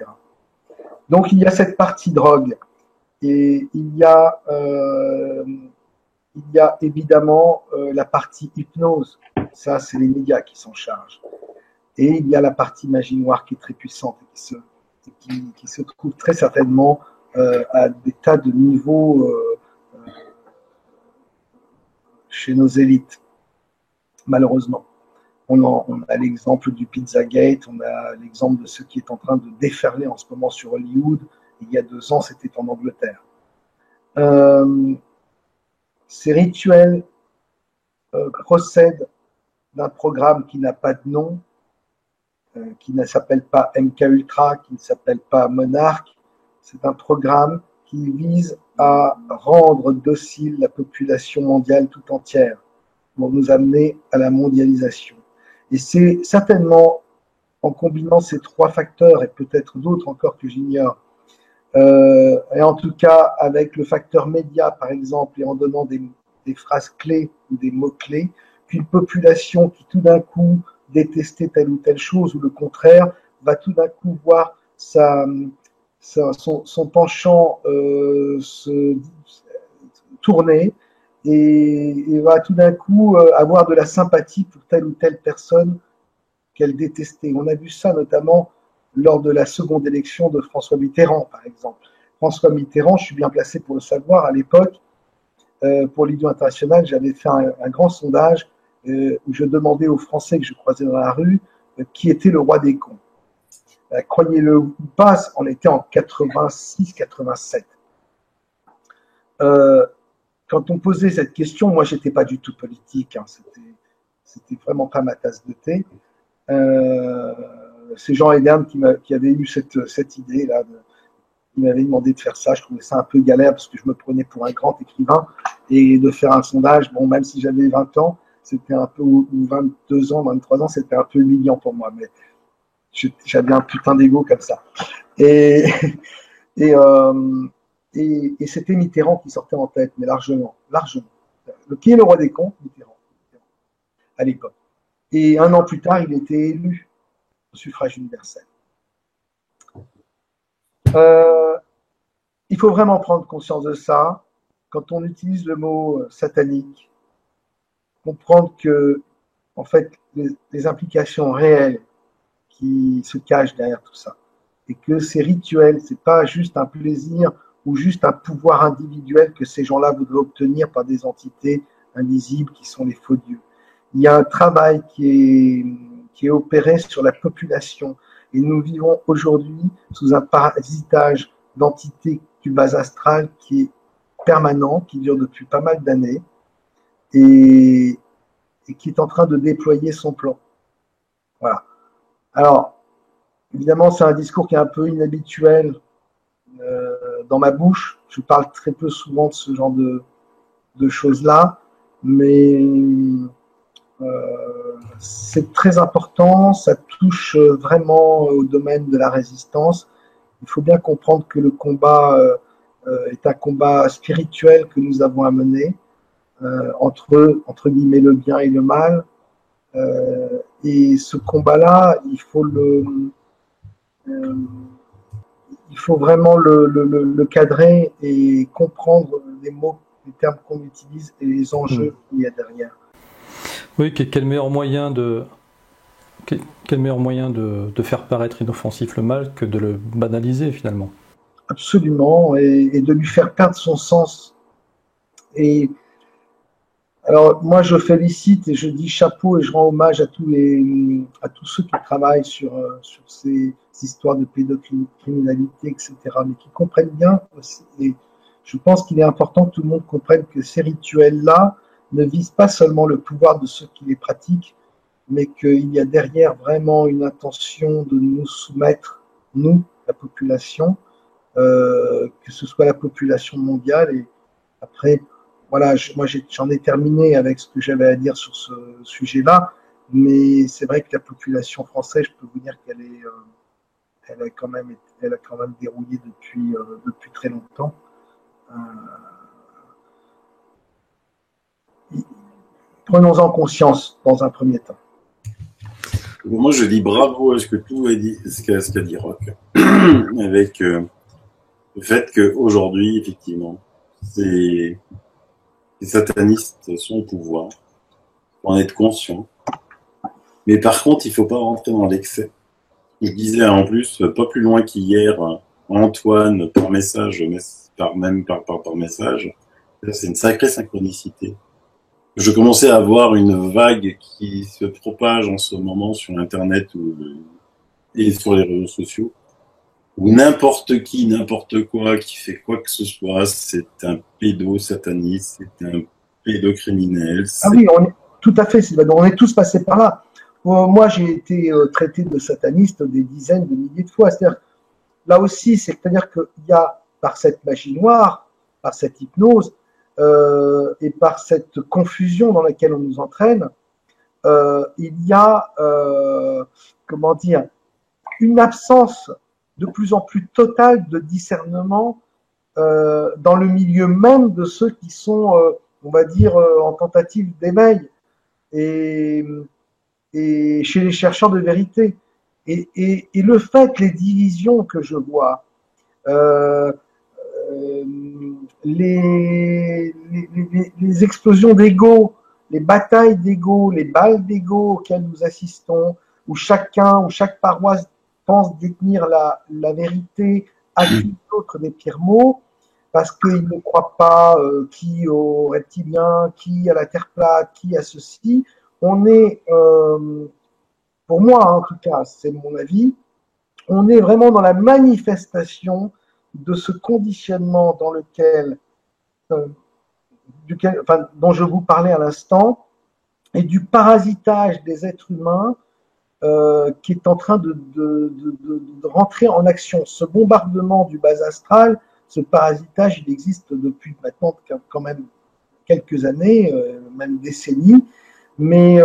Donc il y a cette partie drogue et il y a évidemment la partie hypnose. Ça, c'est les médias qui s'en chargent. Et il y a la partie magie noire qui est très puissante et qui se trouve très certainement à des tas de niveaux chez nos élites, malheureusement. On a l'exemple du Pizzagate, on a l'exemple de ce qui est en train de déferler en ce moment sur Hollywood. Il y a 2 ans, c'était en Angleterre. Ces rituels procèdent d'un programme qui n'a pas de nom, qui ne s'appelle pas MK Ultra, qui ne s'appelle pas Monarch. C'est un programme qui vise à rendre docile la population mondiale tout entière pour nous amener à la mondialisation. Et c'est certainement en combinant ces 3 facteurs, et peut-être d'autres encore que j'ignore, et en tout cas avec le facteur média par exemple, et en donnant des phrases clés ou des mots clés, qu'une population qui tout d'un coup détestait telle ou telle chose, ou le contraire, va tout d'un coup voir son penchant se tourner et va tout d'un coup avoir de la sympathie pour telle ou telle personne qu'elle détestait. On a vu ça notamment lors de la seconde élection de François Mitterrand, par exemple. François Mitterrand, je suis bien placé pour le savoir, à l'époque, pour l'Idio International, j'avais fait un grand sondage où je demandais aux Français que je croisais dans la rue qui était le roi des cons. Croyez-le ou pas, on était en 86-87. Quand on posait cette question, moi, j'étais pas du tout politique, hein, c'était vraiment pas ma tasse de thé. c'est Jean Edern qui avait eu cette idée-là. Il m'avait demandé de faire ça. Je trouvais ça un peu galère parce que je me prenais pour un grand écrivain et de faire un sondage. Bon, même si j'avais 20 ans, c'était un peu, ou 22 ans, 23 ans, c'était un peu humiliant pour moi. Mais j'avais un putain d'ego comme ça. Et, et, et c'était Mitterrand qui sortait en tête, mais largement. Qui est le roi des cons? Mitterrand, à l'époque. Et un an plus tard, il était élu au suffrage universel. Il faut vraiment prendre conscience de ça. Quand on utilise le mot satanique, comprendre que, en fait, les implications réelles qui se cachent derrière tout ça, et que ces rituels, c'est pas juste un plaisir ou juste un pouvoir individuel que ces gens-là voudraient obtenir par des entités invisibles qui sont les faux dieux. Il y a un travail qui est opéré sur la population, et nous vivons aujourd'hui sous un parasitage d'entités du bas astral qui est permanent, qui dure depuis pas mal d'années, et qui est en train de déployer son plan. Voilà. Alors, évidemment, c'est un discours qui est un peu inhabituel dans ma bouche. Je parle très peu souvent de ce genre de choses-là, mais c'est très important. Ça touche vraiment au domaine de la résistance. Il faut bien comprendre que le combat est un combat spirituel que nous avons à mener entre guillemets le bien et le mal. Et ce combat-là, il faut vraiment le cadrer et comprendre les mots, les termes qu'on utilise et les enjeux qu'il y a derrière. Oui, quel meilleur moyen de faire paraître inoffensif le mal que de le banaliser finalement. Absolument, et de lui faire perdre son sens. Et alors moi je félicite et je dis chapeau et je rends hommage à tous ceux qui travaillent sur ces histoires de pédocriminalité, etc., mais qui comprennent bien aussi. Et je pense qu'il est important que tout le monde comprenne que ces rituels-là ne visent pas seulement le pouvoir de ceux qui les pratiquent, mais qu'il y a derrière vraiment une intention de nous soumettre, nous, la population, que ce soit la population mondiale. Et après, voilà, moi j'en ai terminé avec ce que j'avais à dire sur ce sujet-là, mais c'est vrai que la population française, je peux vous dire qu'elle a quand même dérouillé depuis très longtemps. Prenons-en conscience dans un premier temps. Moi, je dis bravo à ce qu'a dit Roch, avec le fait qu'aujourd'hui, effectivement, les satanistes sont au pouvoir, faut en être conscient. Mais par contre, il ne faut pas rentrer dans l'excès. Je disais en plus, pas plus loin qu'hier, Antoine, par message, par message, c'est une sacrée synchronicité. Je commençais à avoir une vague qui se propage en ce moment sur Internet et sur les réseaux sociaux, où n'importe qui, n'importe quoi, qui fait quoi que ce soit, c'est un pédosataniste, c'est un pédocriminel. Ah oui, tout à fait, Sylvain, on est tous passés par là. Moi, j'ai été traité de sataniste des dizaines de milliers de fois. C'est-à-dire, là aussi, c'est-à-dire qu'il y a, par cette magie noire, par cette hypnose, et par cette confusion dans laquelle on nous entraîne, il y a, comment dire, une absence de plus en plus totale de discernement dans le milieu même de ceux qui sont, on va dire, en tentative d'éveil et chez les chercheurs de vérité. Et le fait, les divisions que je vois, les explosions d'ego, les batailles d'ego, les balles d'ego auxquelles nous assistons, où chaque paroisse pense détenir la vérité, accuse l'autre des pires mots, parce qu'ils ne croient pas qui aux reptiliens, qui à la Terre plate, qui à ceci. On est, pour moi en tout cas, c'est mon avis, on est vraiment dans la manifestation de ce conditionnement dans lequel, dont je vous parlais à l'instant, et du parasitage des êtres humains qui est en train de rentrer en action. Ce bombardement du bas astral, ce parasitage, il existe depuis maintenant quand même quelques années, même décennies, mais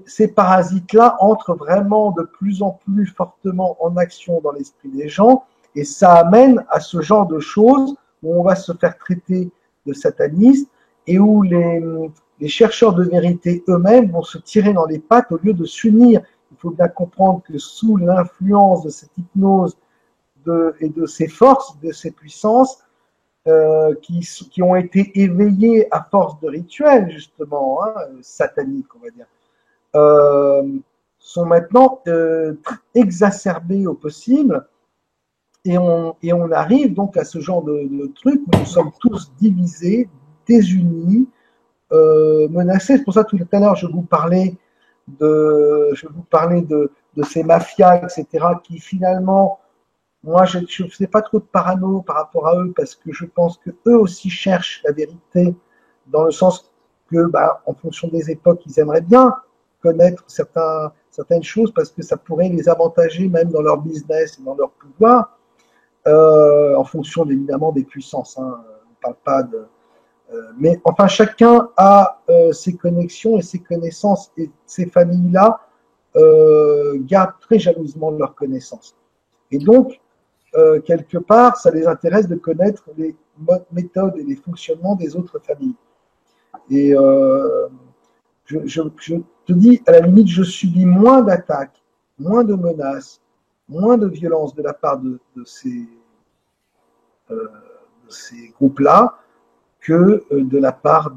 ces parasites-là entrent vraiment de plus en plus fortement en action dans l'esprit des gens, et ça amène à ce genre de choses où on va se faire traiter de sataniste et où les chercheurs de vérité eux-mêmes vont se tirer dans les pattes au lieu de s'unir. Il faut bien comprendre que sous l'influence de cette hypnose et de ces forces, de ces puissances, qui ont été éveillées à force de rituels, justement, sataniques, on va dire, sont maintenant exacerbées au possible. Et on arrive donc à ce genre de truc où nous sommes tous divisés, désunis, menacés. C'est pour ça que tout à l'heure, je vous parlais de ces mafias, etc., qui finalement, moi, je ne faisais pas trop de parano par rapport à eux, parce que je pense que eux aussi cherchent la vérité, dans le sens que, en fonction des époques, ils aimeraient bien connaître certaines choses, parce que ça pourrait les avantager même dans leur business et dans leur pouvoir, en fonction évidemment des puissances. On ne parle pas de... mais enfin, chacun a ses connexions et ses connaissances, et ces familles-là gardent très jalousement leurs connaissances. Et donc, quelque part, ça les intéresse de connaître les méthodes et les fonctionnements des autres familles. Et je te dis, à la limite, je subis moins d'attaques, moins de menaces, moins de violence de la part de ces groupes-là que de la part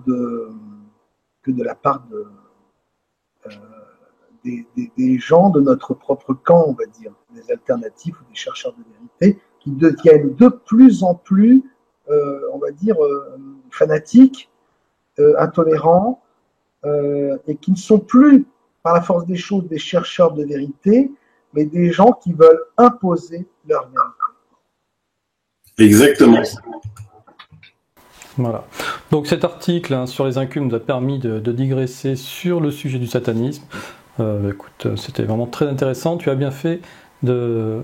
des gens de notre propre camp, on va dire, des alternatifs ou des chercheurs de vérité, qui deviennent de plus en plus, on va dire, fanatiques, intolérants, et qui ne sont plus, par la force des choses, des chercheurs de vérité, mais des gens qui veulent imposer leur vérité. Exactement. Voilà. Donc cet article sur les incumes nous a permis de digresser sur le sujet du satanisme. Écoute, c'était vraiment très intéressant. Tu as bien fait de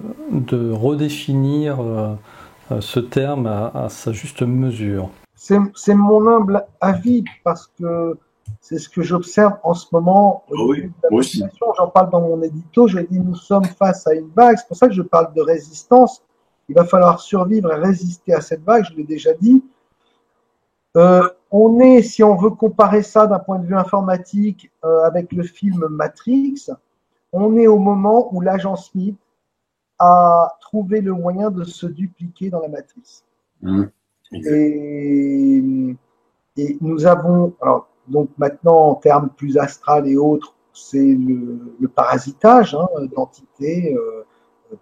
redéfinir ce terme à sa juste mesure. C'est mon humble avis, parce que c'est ce que j'observe en ce moment. Oui, moi aussi. J'en parle dans mon édito, je dis nous sommes face à une vague, c'est pour ça que je parle de résistance. Il va falloir survivre et résister à cette vague, je l'ai déjà dit. On est, si on veut comparer ça d'un point de vue informatique avec le film Matrix, on est au moment où l'agent Smith a trouvé le moyen de se dupliquer dans la matrice. Et nous avons, alors, donc maintenant en termes plus astral et autres, c'est le parasitage d'entités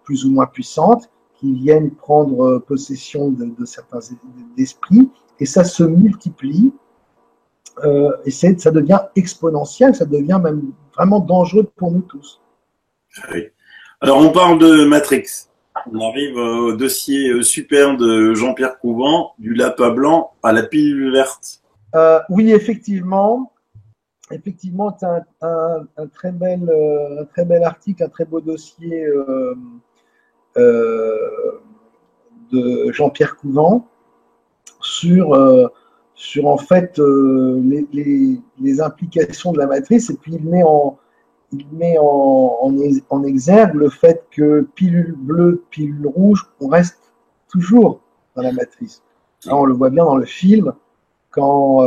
plus ou moins puissantes qui viennent prendre possession de certains esprits, et ça se multiplie, et ça devient exponentiel, ça devient même vraiment dangereux pour nous tous. Oui. Alors on parle de Matrix. On arrive au dossier super de Jean-Pierre Couvent, du lapin blanc à la pilule verte. Oui, effectivement. Effectivement, c'est un très bel article, un très beau dossier de Jean-Pierre Couvent sur en fait les implications de la matrice, et puis il met en exergue le fait que pilule bleue, pilule rouge, on reste toujours dans la matrice. Là, on le voit bien dans le film, quand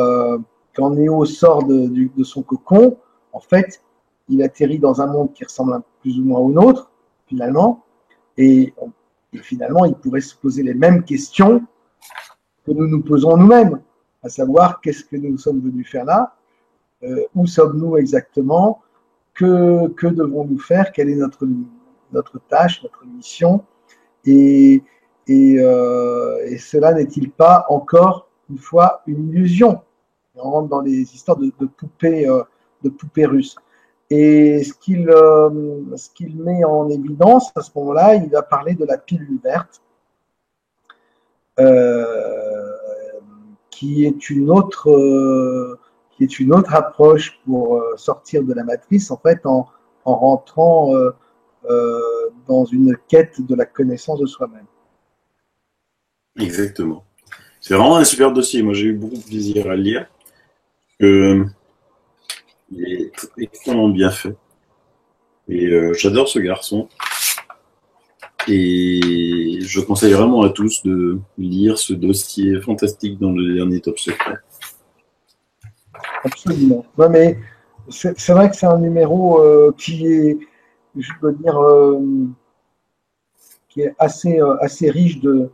Neo sort de son cocon, en fait, il atterrit dans un monde qui ressemble plus ou moins au nôtre, finalement, et finalement, il pourrait se poser les mêmes questions que nous nous posons nous-mêmes, à savoir qu'est-ce que nous sommes venus faire là, où sommes-nous exactement, que devons-nous faire, quelle est notre tâche, notre mission, et cela n'est-il pas encore une fois une illusion? On rentre dans les histoires de poupées russes. Et ce qu'il met en évidence à ce moment-là, il va parler de la pilule verte, qui est une autre approche pour sortir de la matrice, en fait, en rentrant dans une quête de la connaissance de soi-même. Exactement. C'est vraiment un super dossier. Moi, j'ai eu beaucoup de plaisir à le lire. Il est extrêmement bien fait. Et j'adore ce garçon. Et je conseille vraiment à tous de lire ce dossier fantastique dans le dernier Top Secret. Absolument. Ouais, mais c'est vrai que c'est un numéro qui est, je dois dire, qui est assez riche de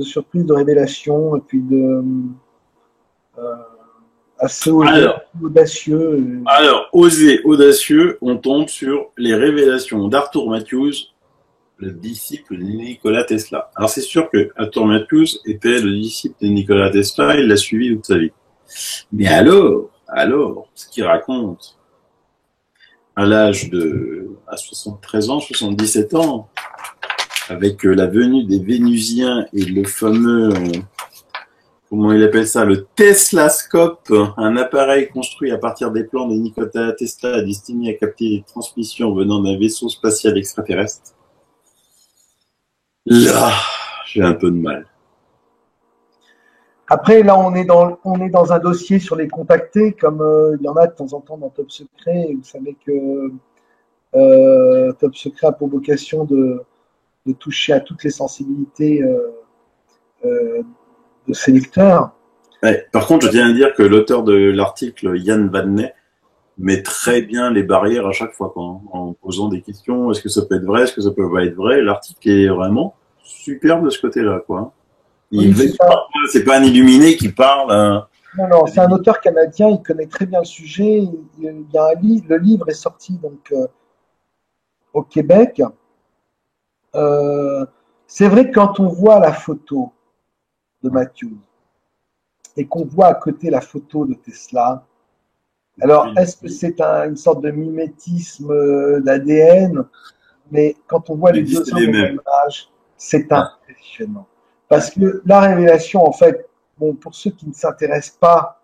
surprises, de révélations, et puis assez audacieux. Alors, osé, audacieux, on tombe sur les révélations d'Arthur Matthews, le disciple de Nikola Tesla. Alors, c'est sûr que Arthur Matthews était le disciple de Nikola Tesla, il l'a suivi toute sa vie. Mais alors, ce qu'il raconte, à l'âge à 73 ans, 77 ans, avec la venue des Vénusiens et le fameux, comment il appelle ça, le Teslascope, un appareil construit à partir des plans de Nikola Tesla destiné à capter les transmissions venant d'un vaisseau spatial extraterrestre. Là, j'ai un peu de mal. Après, là, on est dans un dossier sur les contactés, comme il y en a de temps en temps dans Top Secret. Et vous savez que Top Secret a pour vocation de toucher à toutes les sensibilités de ses lecteurs. Ouais, par contre, je tiens à dire que l'auteur de l'article, Yann Vadnais, met très bien les barrières à chaque fois en posant des questions. Est-ce que ça peut être vrai? Est-ce que ça peut pas être vrai? L'article est vraiment superbe de ce côté-là, quoi. C'est pas un illuminé qui parle. Non, c'est un auteur canadien, il connaît très bien le sujet. Il y a un livre, le livre est sorti donc au Québec. C'est vrai que quand on voit la photo de Matthews et qu'on voit à côté la photo de Tesla, alors est-ce que c'est une sorte de mimétisme d'ADN? Mais quand on voit les deux hommes au même âge, c'est impressionnant. Parce que la révélation, en fait, bon, pour ceux qui ne s'intéressent pas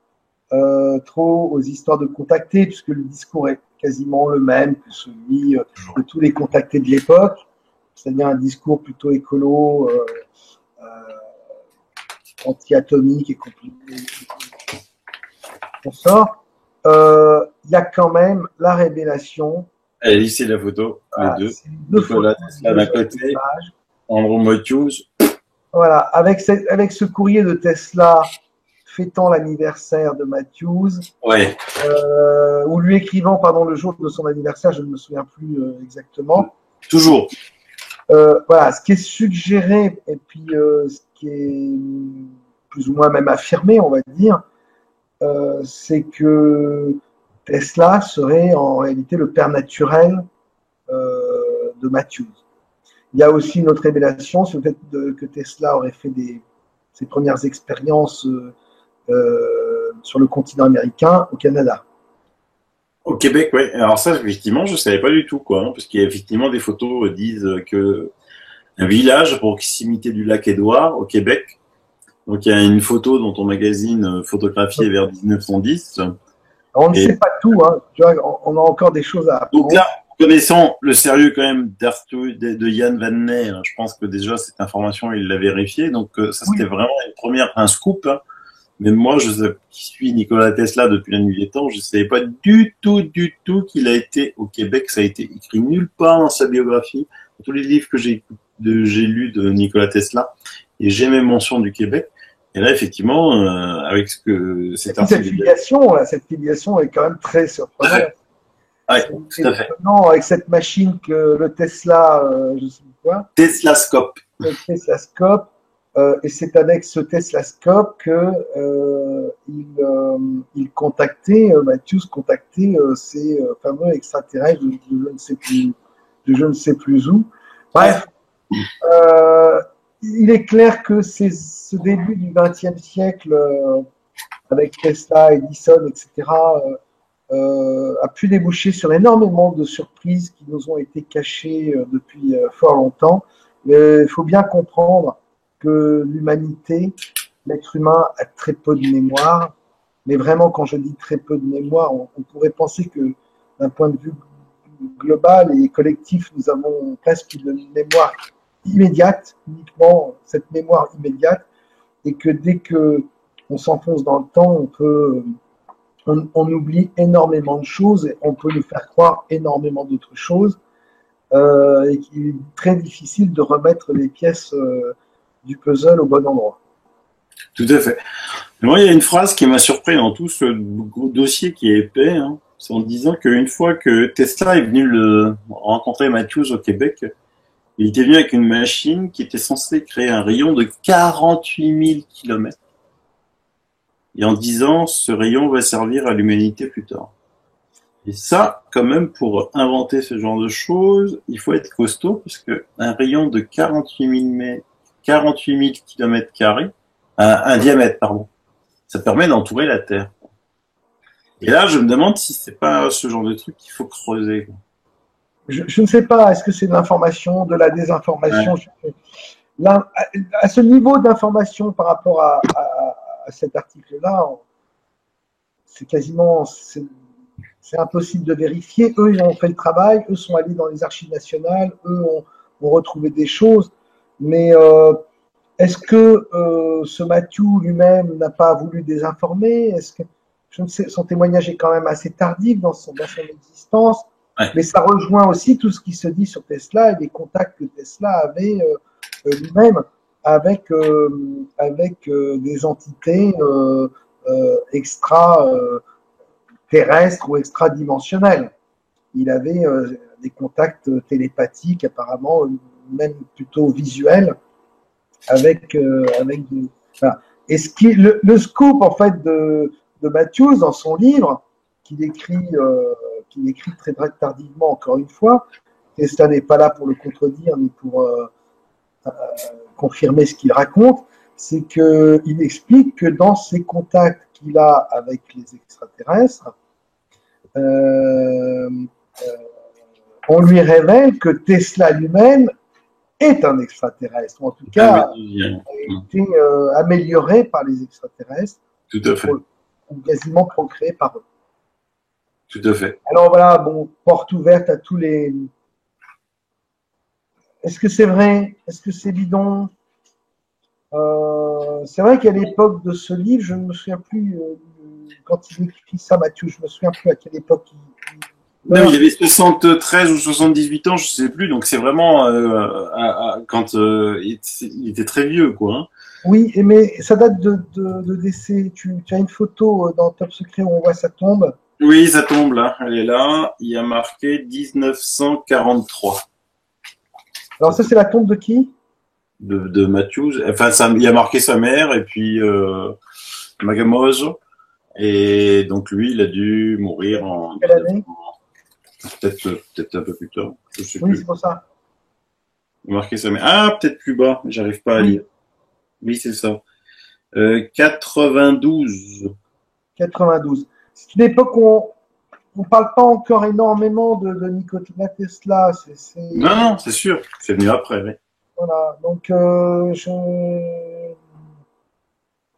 trop aux histoires de contactés, puisque le discours est quasiment le même que celui de tous les contactés de l'époque, c'est-à-dire un discours plutôt écolo, anti-atomique et compliqué. On sort. Il y a quand même la révélation. Allez, ici la photo, les deux. Nikola Tesla d'un côté, Andrew Matthews. Voilà, avec ce courrier de Tesla fêtant l'anniversaire de Matthews, ouais. Ou lui écrivant le jour de son anniversaire, je ne me souviens plus exactement. Toujours. Voilà, ce qui est suggéré et puis ce qui est plus ou moins même affirmé, on va dire, c'est que Tesla serait en réalité le père naturel de Matthews. Il y a aussi une autre révélation sur le fait que Tesla aurait fait ses premières expériences sur le continent américain, au Canada. Au Québec, oui. Alors ça, effectivement, je ne savais pas du tout, quoi, hein, parce qu'il y a effectivement des photos disent que un village à proximité du lac Édouard, au Québec. Donc il y a une photo dans ton magazine photographiée vers 1910. Alors, on ne sait pas tout, hein. Tu vois, on a encore des choses à apprendre. Donc là, connaissant le sérieux quand même de Yann Vadnais, je pense que déjà cette information, il l'a vérifiée. Donc ça, c'était vraiment un scoop. Hein. Même moi, qui suis Nikola Tesla depuis la nuit des temps, je ne savais pas du tout qu'il a été au Québec. Ça a été écrit nulle part dans sa biographie. Dans tous les livres que j'ai lus de Nikola Tesla, et j'ai même mention du Québec. Et là, effectivement, avec cette filiation est quand même très surprenante. Oui, tout à fait. Avec cette machine que le Tesla, je ne sais pas quoi. Teslascope. Le Teslascope. Et c'est avec ce Teslascope que Matthews contactait ces fameux extraterrestres de je ne sais plus où. Bref, il est clair que c'est ce début du XXe siècle, avec Tesla, Edison, etc., a pu déboucher sur énormément de surprises qui nous ont été cachées depuis fort longtemps. Il faut bien comprendre que l'humanité, l'être humain, a très peu de mémoire. Mais vraiment, quand je dis très peu de mémoire, on pourrait penser que d'un point de vue global et collectif, nous avons presque une mémoire immédiate, uniquement cette mémoire immédiate, et que dès que on s'enfonce dans le temps, on oublie énormément de choses et on peut nous faire croire énormément d'autres choses, et qu'il est très difficile de remettre les pièces du puzzle au bon endroit. Tout à fait. Moi, il y a une phrase qui m'a surpris dans tout ce gros dossier qui est épais, hein. C'est en disant qu'une fois que Tesla est venu rencontrer Matthews au Québec, il était venu avec une machine qui était censée créer un rayon de 48 000 kilomètres. Et en disant, ce rayon va servir à l'humanité plus tard. Et ça, quand même, pour inventer ce genre de choses, il faut être costaud, parce que un rayon de 48 000 kilomètres carrés, un diamètre, pardon, ça permet d'entourer la Terre. Et là, je me demande si c'est pas ce genre de truc qu'il faut creuser. Je ne sais pas, est-ce que c'est de l'information, de la désinformation? Ouais. Là, à ce niveau d'information par rapport à cet article-là, c'est quasiment, c'est impossible de vérifier. Eux, ils ont fait le travail, eux sont allés dans les archives nationales, eux ont retrouvé des choses, mais est-ce que ce Matthew lui-même n'a pas voulu désinformer? Est-ce que je ne sais, son témoignage est quand même assez tardif dans son existence, ouais. Mais ça rejoint aussi tout ce qui se dit sur Tesla et les contacts que Tesla avait lui-même avec des entités extra terrestres ou extradimensionnelles. Il avait des contacts télépathiques, apparemment même plutôt visuels, avec des, voilà. Et le scoop en fait de Matthews dans son livre qu'il écrit très, très tardivement, encore une fois, Tesla n'est pas là pour le contredire ni pour confirmer ce qu'il raconte, c'est qu'il explique que dans ses contacts qu'il a avec les extraterrestres, on lui révèle que Tesla lui-même est un extraterrestre, ou en tout cas a été amélioré par les extraterrestres. Tout à fait. Ou quasiment procréé par eux. Tout à fait. Alors voilà, bon, porte ouverte à tous les... Est-ce que c'est vrai? Est-ce que c'est bidon? C'est vrai qu'à l'époque de ce livre, je ne me souviens plus, quand il écrit ça, Mathieu, je ne me souviens plus à quelle époque non, il avait 73 ou 78 ans, je ne sais plus, donc c'est vraiment quand il était très vieux, quoi. Hein. Oui, mais ça date de décès. Tu as une photo dans Top Secret où on voit sa tombe. Oui, sa tombe, là, elle est là. Il y a marqué 1943. Alors ça, c'est la tombe de qui? De Matthews. Enfin, il y a marqué sa mère et puis Magamoz. Et donc lui, il a dû mourir en... Quelle année? Peut-être un peu plus tard. Je sais oui, plus. c'est pour ça. Il a marqué sa mère. Ah, peut-être plus bas. J'arrive pas à lire. Oui, c'est ça. 92. 92. C'est une époque où on ne parle pas encore énormément de Nikola Tesla. Non, c'est sûr. C'est venu après, oui. Voilà. Donc, je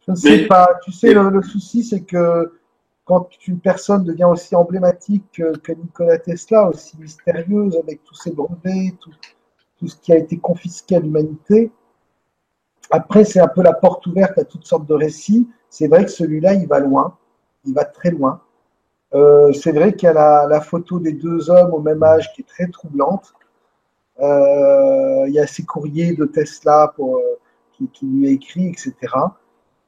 ne sais pas. Tu sais, le souci, c'est que quand une personne devient aussi emblématique que Nikola Tesla, aussi mystérieuse, avec tous ses brevets, tout ce qui a été confisqué à l'humanité, après, c'est un peu la porte ouverte à toutes sortes de récits. C'est vrai que celui-là, il va loin. Il va très loin. C'est vrai qu'il y a la photo des deux hommes au même âge qui est très troublante. Il y a ces courriers de Tesla qui lui a écrit, etc.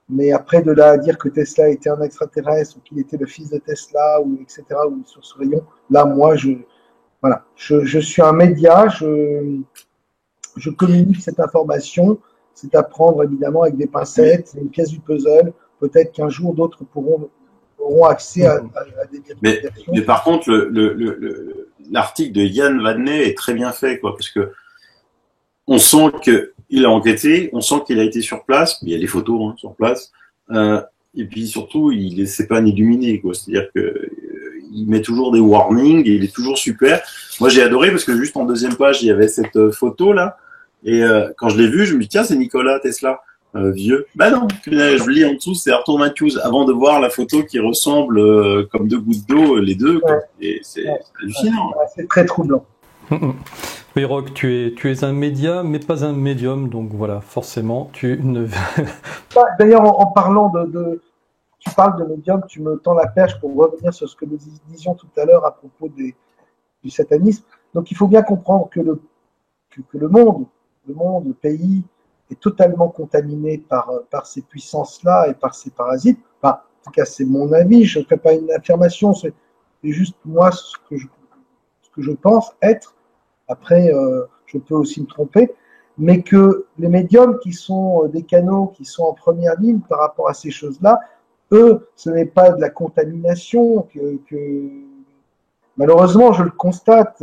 Mais après, de là à dire que Tesla était un extraterrestre ou qu'il était le fils de Tesla, ou etc., ou sur ce rayon, là, moi, je suis un média, je communique cette information. C'est à prendre évidemment avec des pincettes, c'est une pièce du puzzle. Peut-être qu'un jour d'autres auront accès à des vérifications. Mais par contre, l'article de Yann Vadnais est très bien fait, quoi, parce que on sent qu'il a enquêté, on sent qu'il a été sur place, il y a des photos hein, sur place, et puis surtout, c'est pas un illuminé, quoi. C'est-à-dire que il met toujours des warnings et il est toujours super. Moi, j'ai adoré parce que juste en deuxième page, il y avait cette photo là. Et quand je l'ai vu, je me dis tiens, c'est Nikola Tesla. vieux. Bah non, je lis en dessous, c'est Arthur Matthews. Avant de voir la photo qui ressemble comme deux gouttes d'eau, les deux, quoi. Et c'est hallucinant. C'est très troublant. Oui, Roch, tu es un média, mais pas un médium, donc voilà, forcément, tu ne... D'ailleurs, en parlant tu parles de médium, tu me tends la perche pour revenir sur ce que nous disions tout à l'heure à propos du satanisme. Donc, il faut bien comprendre que le monde, le pays, est totalement contaminé par ces puissances-là et par ces parasites. Enfin, en tout cas, c'est mon avis, je ne fais pas une affirmation, c'est juste moi ce que je pense être. Après, je peux aussi me tromper, mais que les médiums qui sont des canaux, qui sont en première ligne par rapport à ces choses-là, eux, ce n'est pas de la contamination que malheureusement, je le constate,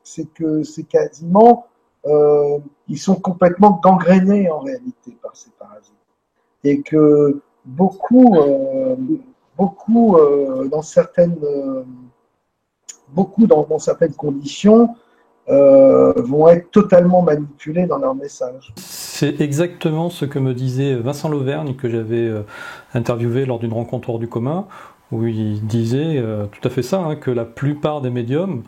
c'est que c'est quasiment, ils sont complètement gangrénés en réalité par ces parasites, et que beaucoup dans certaines conditions vont être totalement manipulés dans leur message. C'est exactement ce que me disait Vincent Lauvergne, que j'avais interviewé lors d'une rencontre hors du commun, où il disait tout à fait ça, hein, que la plupart des médiums,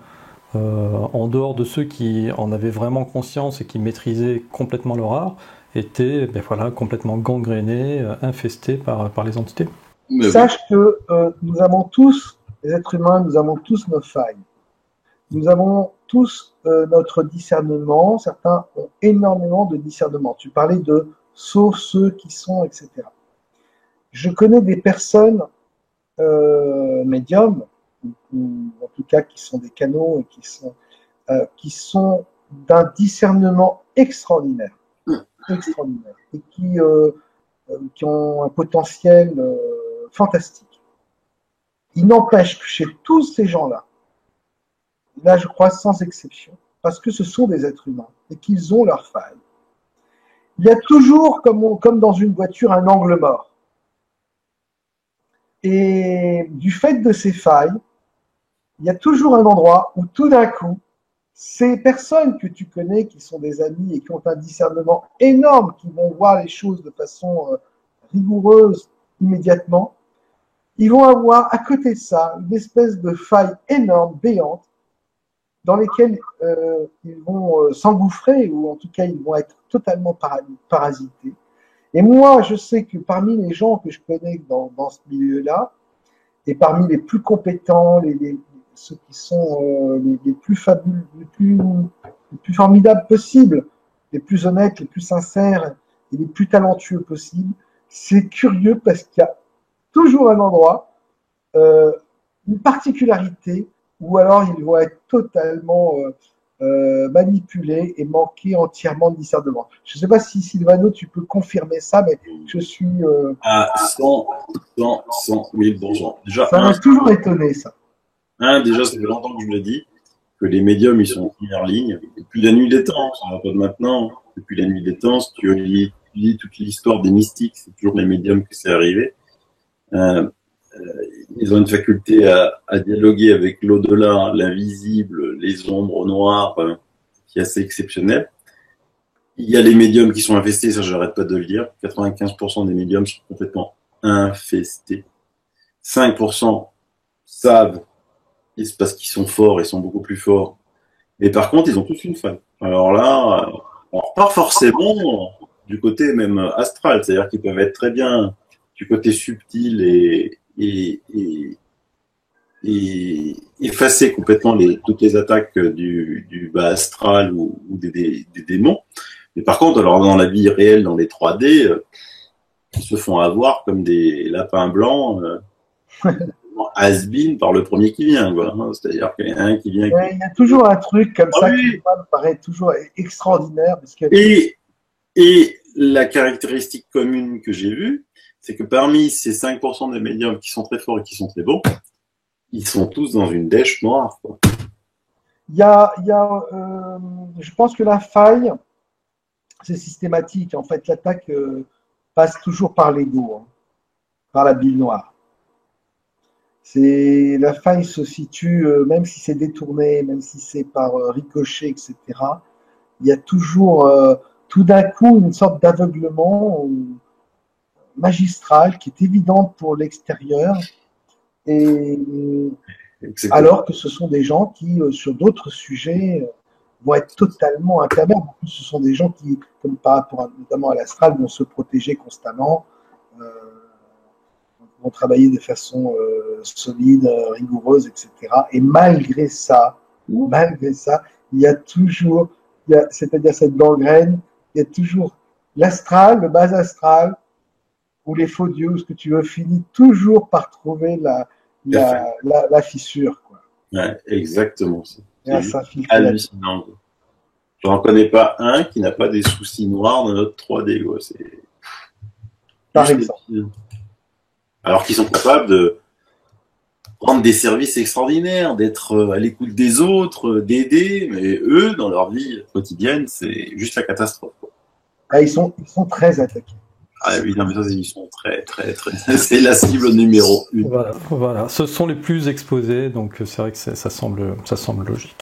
en dehors de ceux qui en avaient vraiment conscience et qui maîtrisaient complètement leur art, étaient complètement gangrénés, infestés par les entités. Sache que nous avons tous, les êtres humains, nous avons tous nos failles. Nous avons tous notre discernement. Certains ont énormément de discernement. Tu parlais de sauf ceux qui sont, etc. Je connais des personnes médiums, ou en tout cas qui sont des canaux et qui sont d'un discernement extraordinaire, et qui ont un potentiel fantastique. Il n'empêche que chez tous ces gens-là, je crois sans exception, parce que ce sont des êtres humains et qu'ils ont leurs failles, il y a toujours, comme dans une voiture, un angle mort. Et du fait de ces failles, il y a toujours un endroit où tout d'un coup, ces personnes que tu connais, qui sont des amis et qui ont un discernement énorme, qui vont voir les choses de façon rigoureuse immédiatement, ils vont avoir à côté de ça une espèce de faille énorme, béante, dans lesquelles ils vont s'engouffrer, ou en tout cas ils vont être totalement parasités. Et moi, je sais que parmi les gens que je connais dans ce milieu-là, et parmi les plus compétents, ceux qui sont les plus fabuleux, les plus formidables possibles, les plus honnêtes, les plus sincères et les plus talentueux possibles, c'est curieux parce qu'il y a toujours un endroit, une particularité, où alors ils vont être totalement manipulés et manquer entièrement de discernement. Je ne sais pas si Sylvano, tu peux confirmer ça, mais je suis... à 100 000%. Déjà, ça m'a toujours étonné, ça. Déjà, ça fait longtemps que je le dis, que les médiums, ils sont en première ligne. Depuis la nuit des temps, ça va pas de maintenant. Depuis la nuit des temps, si tu lis toute l'histoire des mystiques, c'est toujours les médiums que c'est arrivé. Ils ont une faculté à dialoguer avec l'au-delà, l'invisible, les ombres noires, qui est assez exceptionnelle. Il y a les médiums qui sont infestés, ça j'arrête pas de le dire. 95% des médiums sont complètement infestés. 5% savent, et c'est parce qu'ils sont forts, ils sont beaucoup plus forts. Mais par contre, ils ont tous une faille. Alors là, pas forcément du côté même astral, c'est-à-dire qu'ils peuvent être très bien du côté subtil et effacer complètement toutes les attaques du bas astral ou des démons. Mais par contre, alors dans la vie réelle, dans les 3D, ils se font avoir comme des lapins blancs has-been par le premier qui vient. Voilà. C'est-à-dire qu'il y a un qui vient... Ouais, il y a toujours un truc comme ça qui me paraît toujours extraordinaire. Parce que... Et la caractéristique commune que j'ai vue, c'est que parmi ces 5% des médiums qui sont très forts et qui sont très bons, ils sont tous dans une dèche noire. Quoi. Je pense que la faille, c'est systématique. En fait, l'attaque passe toujours par l'ego, hein, par la bile noire. La faille se situe, même si c'est détourné, même si c'est par ricochet, etc. Il y a toujours, tout d'un coup, une sorte d'aveuglement magistrale, qui est évidente pour l'extérieur, et Exactement. alors que ce sont des gens qui, sur d'autres sujets, vont être totalement imperméables. En plus, ce sont des gens qui, comme par rapport notamment à l'astral, vont se protéger constamment, vont travailler de façon solide, rigoureuse, etc. Et malgré ça, il y a toujours, c'est-à-dire cette gangrène, il y a toujours l'astral, le bas astral, ou les faux dieux, ou ce que tu veux, finit toujours par trouver la fissure, quoi. Ouais, exactement. Et C'est ça filtre hallucinant. Je n'en connais pas un qui n'a pas des soucis noirs dans notre 3D. Quoi. C'est par juste exemple. alors qu'ils sont capables de rendre des services extraordinaires, d'être à l'écoute des autres, d'aider, mais eux, dans leur vie quotidienne, c'est juste la catastrophe. Quoi. Ah, ils sont très attaqués. Ah oui, non, mais ça, ils sont très. C'est la cible numéro 1. Voilà. Ce sont les plus exposés, donc c'est vrai que ça semble logique.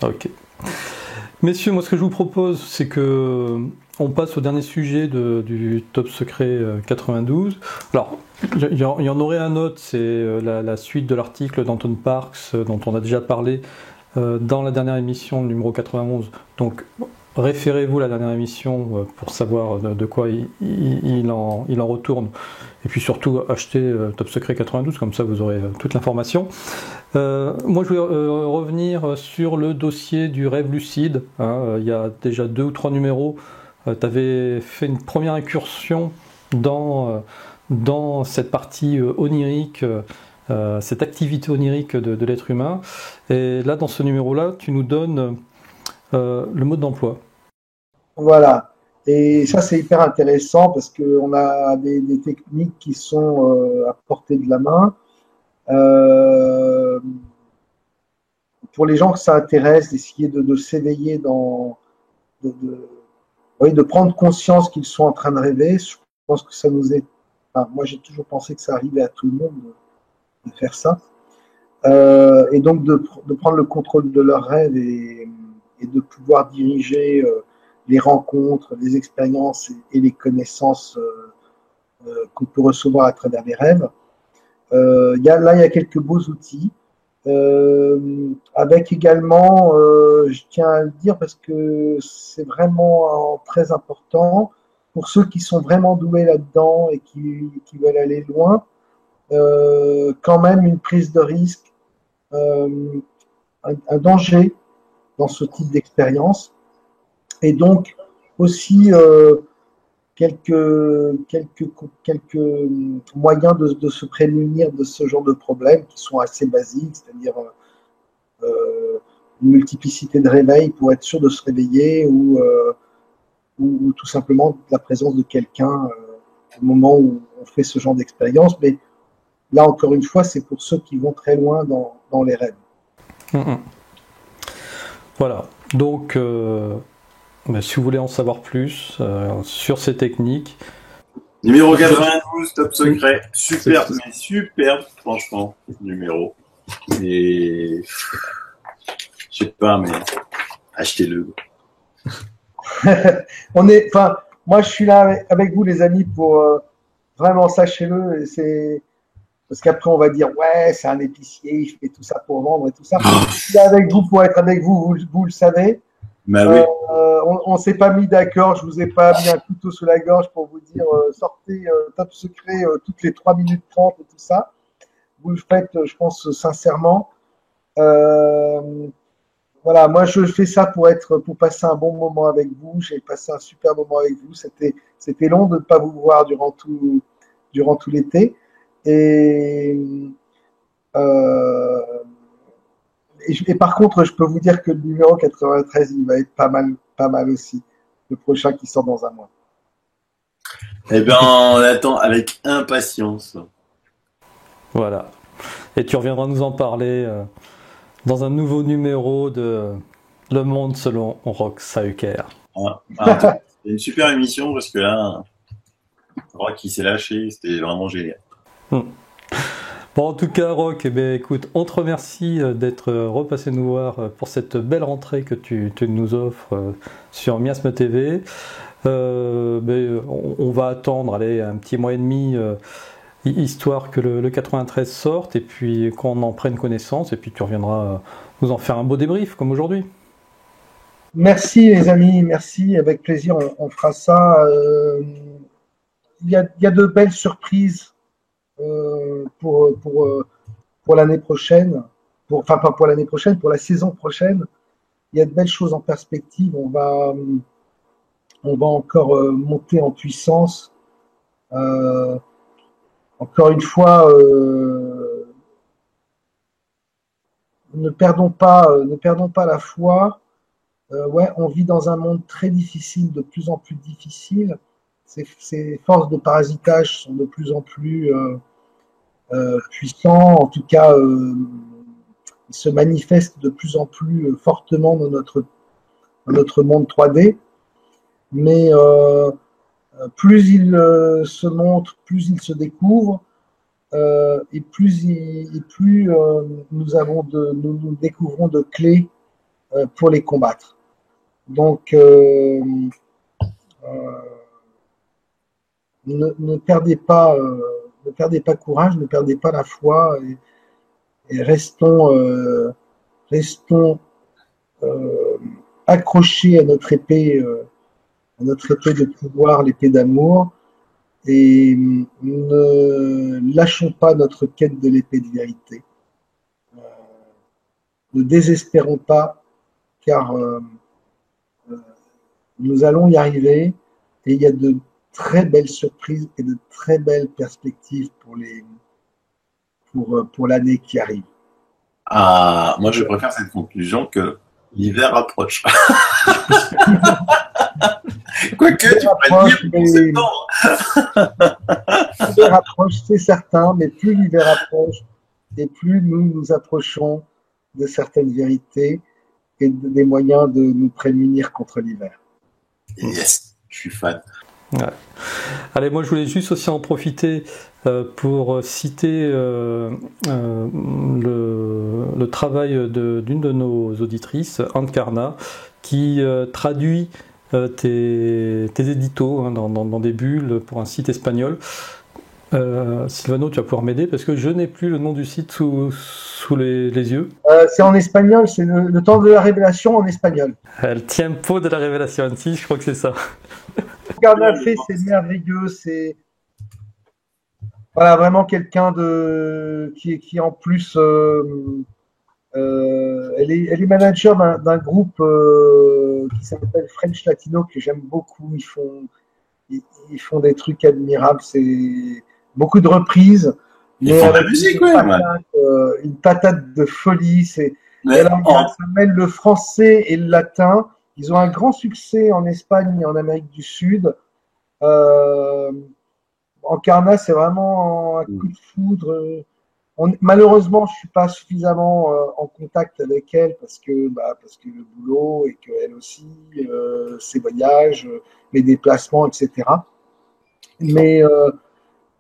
Ok. Messieurs, moi ce que je vous propose, c'est que on passe au dernier sujet du Top Secret 92. Alors, il y en aurait un autre, c'est la suite de l'article d'Anton Parks, dont on a déjà parlé dans la dernière émission numéro 91. Donc, référez-vous à la dernière émission pour savoir de quoi il en retourne. Et puis surtout, achetez Top Secret 92, comme ça vous aurez toute l'information. Moi, je voulais revenir sur le dossier du rêve lucide. Il y a déjà 2 ou 3 numéros. Tu avais fait une première incursion dans cette partie onirique, cette activité onirique de l'être humain. Et là, dans ce numéro-là, tu nous donnes le mode d'emploi. Voilà. Et ça, c'est hyper intéressant parce qu'on a des techniques qui sont à portée de la main. Pour les gens que ça intéresse, d'essayer de s'éveiller de prendre conscience qu'ils sont en train de rêver. Je pense que ça nous est. Enfin, moi, j'ai toujours pensé que ça arrivait à tout le monde de faire ça. Et donc de prendre le contrôle de leurs rêves et de pouvoir diriger les rencontres, les expériences et les connaissances qu'on peut recevoir à travers les rêves. Il y a quelques beaux outils. Avec également, je tiens à le dire parce que c'est vraiment très important pour ceux qui sont vraiment doués là-dedans et qui veulent aller loin, quand même une prise de risque, un danger dans ce type d'expérience, et donc aussi quelques moyens de se prémunir de ce genre de problèmes qui sont assez basiques, c'est-à-dire une multiplicité de réveils pour être sûr de se réveiller ou tout simplement la présence de quelqu'un au moment où on fait ce genre d'expérience. Mais là, encore une fois, c'est pour ceux qui vont très loin dans les rêves. Voilà. Donc, si vous voulez en savoir plus sur ces techniques. Numéro 92, Top Secret. Super, mais superbe, franchement, numéro. Et je sais pas, mais achetez-le. Moi, je suis là avec vous, les amis, pour vraiment, sachez-le, c'est parce qu'après, on va dire, ouais, c'est un épicier, il fait tout ça pour vendre et tout ça. Je suis là avec vous pour être avec vous, vous le savez. Bah oui. On ne s'est pas mis d'accord, je ne vous ai pas mis un couteau sous la gorge pour vous dire sortez Top Secret toutes les 3 minutes 30 et tout ça. Vous le faites, je pense, sincèrement. Voilà, moi je fais ça pour passer un bon moment avec vous. J'ai passé un super moment avec vous. C'était long de ne pas vous voir durant tout l'été. Et par contre, je peux vous dire que le numéro 93, il va être pas mal aussi. Le prochain qui sort dans un mois. Eh bien, on attend avec impatience. Voilà. Et tu reviendras nous en parler dans un nouveau numéro de Le Monde selon Rock Sauker. C'est une super émission parce que là, Rock qui s'est lâché, c'était vraiment génial. Bon, en tout cas, Roch, eh bien, écoute, on te remercie d'être repassé nous voir pour cette belle rentrée que tu nous offres sur Miasme TV. On va attendre, allez, un petit mois et demi, histoire que le 93 sorte, et puis qu'on en prenne connaissance, et puis tu reviendras nous en faire un beau débrief, comme aujourd'hui. Merci les amis, merci, avec plaisir, on fera ça. Il y a de belles surprises pour l'année prochaine, enfin pas pour l'année prochaine, pour la saison prochaine. Il y a de belles choses en perspective. On va encore monter en puissance. Encore une fois, ne perdons pas la foi. Ouais, on vit dans un monde très difficile, de plus en plus difficile. Ces forces de parasitage sont de plus en plus puissants. En tout cas, ils se manifestent de plus en plus fortement dans notre monde 3D. Mais plus ils se montrent, plus ils se découvrent, et plus nous découvrons de clés pour les combattre. Donc, ne perdez pas courage, ne perdez pas la foi, et restons accrochés à notre épée de pouvoir, l'épée d'amour, et ne lâchons pas notre quête de l'épée de vérité. Ne désespérons pas, car nous allons y arriver, et il y a de très belles surprises et de très belles perspectives pour l'année qui arrive. Ah, moi je préfère cette conclusion que l'hiver approche. Quoique, tu pourrais dire pour septembre. L'hiver approche, c'est certain, mais plus l'hiver approche, et plus nous approchons de certaines vérités et des moyens de nous prémunir contre l'hiver. Yes, je suis fan. Ouais. Allez, moi je voulais juste aussi en profiter pour citer le travail d'une de nos auditrices, Anne-Carna, qui traduit tes éditos dans des bulles pour un site espagnol. Sylvano, tu vas pouvoir m'aider parce que je n'ai plus le nom du site sous les yeux. C'est en espagnol, c'est le temps de la révélation en espagnol. El tiempo de la révélation, si, je crois que c'est ça. Carna fait, c'est merveilleux, c'est voilà, vraiment quelqu'un qui en plus elle est manager d'un groupe qui s'appelle French Latino, que j'aime beaucoup. Ils font des trucs admirables, c'est beaucoup de reprises. Ils font de la musique, ouais. Une patate de folie. Ça mêle le français et le latin. Ils ont un grand succès en Espagne et en Amérique du Sud. Encarna, c'est vraiment un coup de foudre. Malheureusement, je suis pas suffisamment en contact avec elle parce que le boulot et qu'elle aussi, ses voyages, mes déplacements, etc. Mais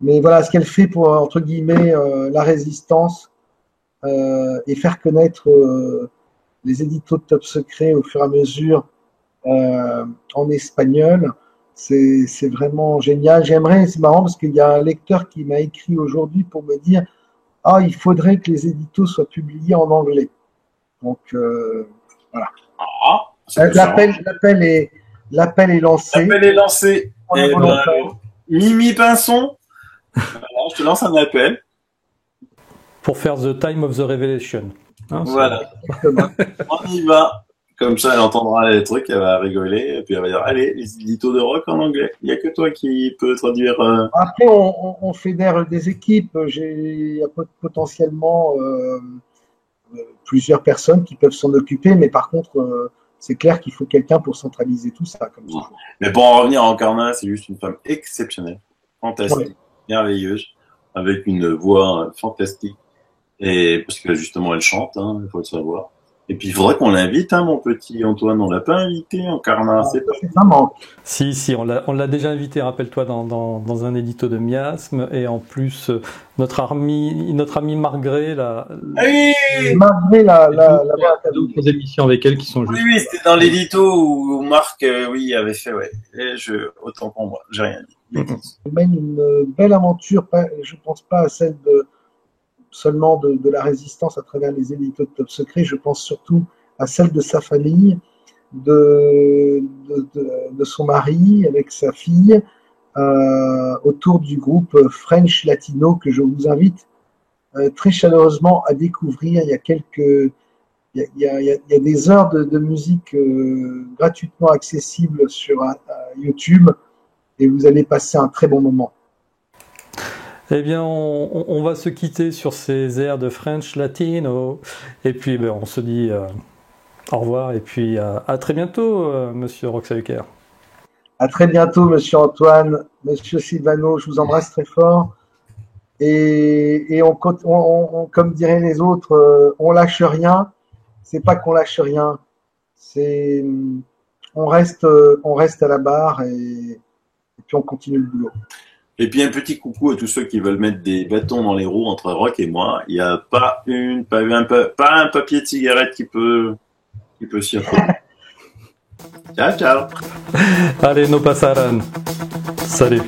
voilà, ce qu'elle fait pour, entre guillemets, la résistance et faire connaître les éditos de Top Secret au fur et à mesure en espagnol, c'est vraiment génial. C'est marrant parce qu'il y a un lecteur qui m'a écrit aujourd'hui pour me dire il faudrait que les éditos soient publiés en anglais. Donc voilà. L'appel est lancé. L'appel est lancé. Mimi Pinson, je te lance un appel. Pour faire The Time of the Revelation. Voilà. On y va. Comme ça, elle entendra les trucs, elle va rigoler, et puis elle va dire allez, les éditos de rock en anglais. Il n'y a que toi qui peux traduire. Après, on fédère des équipes. Il y a potentiellement plusieurs personnes qui peuvent s'en occuper, mais par contre, c'est clair qu'il faut quelqu'un pour centraliser tout ça. Comme ça. Mais pour en revenir à Encarna, c'est juste une femme exceptionnelle, fantastique, merveilleuse, avec une voix fantastique. Et parce que justement, elle chante, il faut le savoir. Et puis il faudrait qu'on l'invite, hein, mon petit Antoine. On l'a pas invité en Karma. C'est pas... Ça manque. Si, on l'a déjà invité, rappelle-toi, dans un édito de Miasme, et en plus, notre ami Margré, Oui, Malgré la d'autres émissions avec elle qui sont juste... oui, c'était dans l'édito où Marc, oui, avait fait, ouais. Et autant pour moi, j'ai rien dit. Elle mène une belle aventure, je ne pense pas à celle seulement de la résistance à travers les éditos de Top Secret, je pense surtout à celle de sa famille, de son mari avec sa fille, autour du groupe French Latino que je vous invite très chaleureusement à découvrir. Il y a des heures de musique gratuitement accessibles sur YouTube et vous allez passer un très bon moment. Eh bien, on va se quitter sur ces airs de French Latino. Et puis, on se dit au revoir. Et puis, à très bientôt, monsieur Roxahuker. À très bientôt, monsieur Antoine, monsieur Silvano. Je vous embrasse très fort. Et comme diraient les autres, on lâche rien. C'est pas qu'on lâche rien. On reste à la barre et puis on continue le boulot. Et puis un petit coucou à tous ceux qui veulent mettre des bâtons dans les roues entre Rock et moi. Il n'y a pas un papier de cigarette qui peut s'y opposer. Ciao, ciao. Allez, no pasaran. Salut.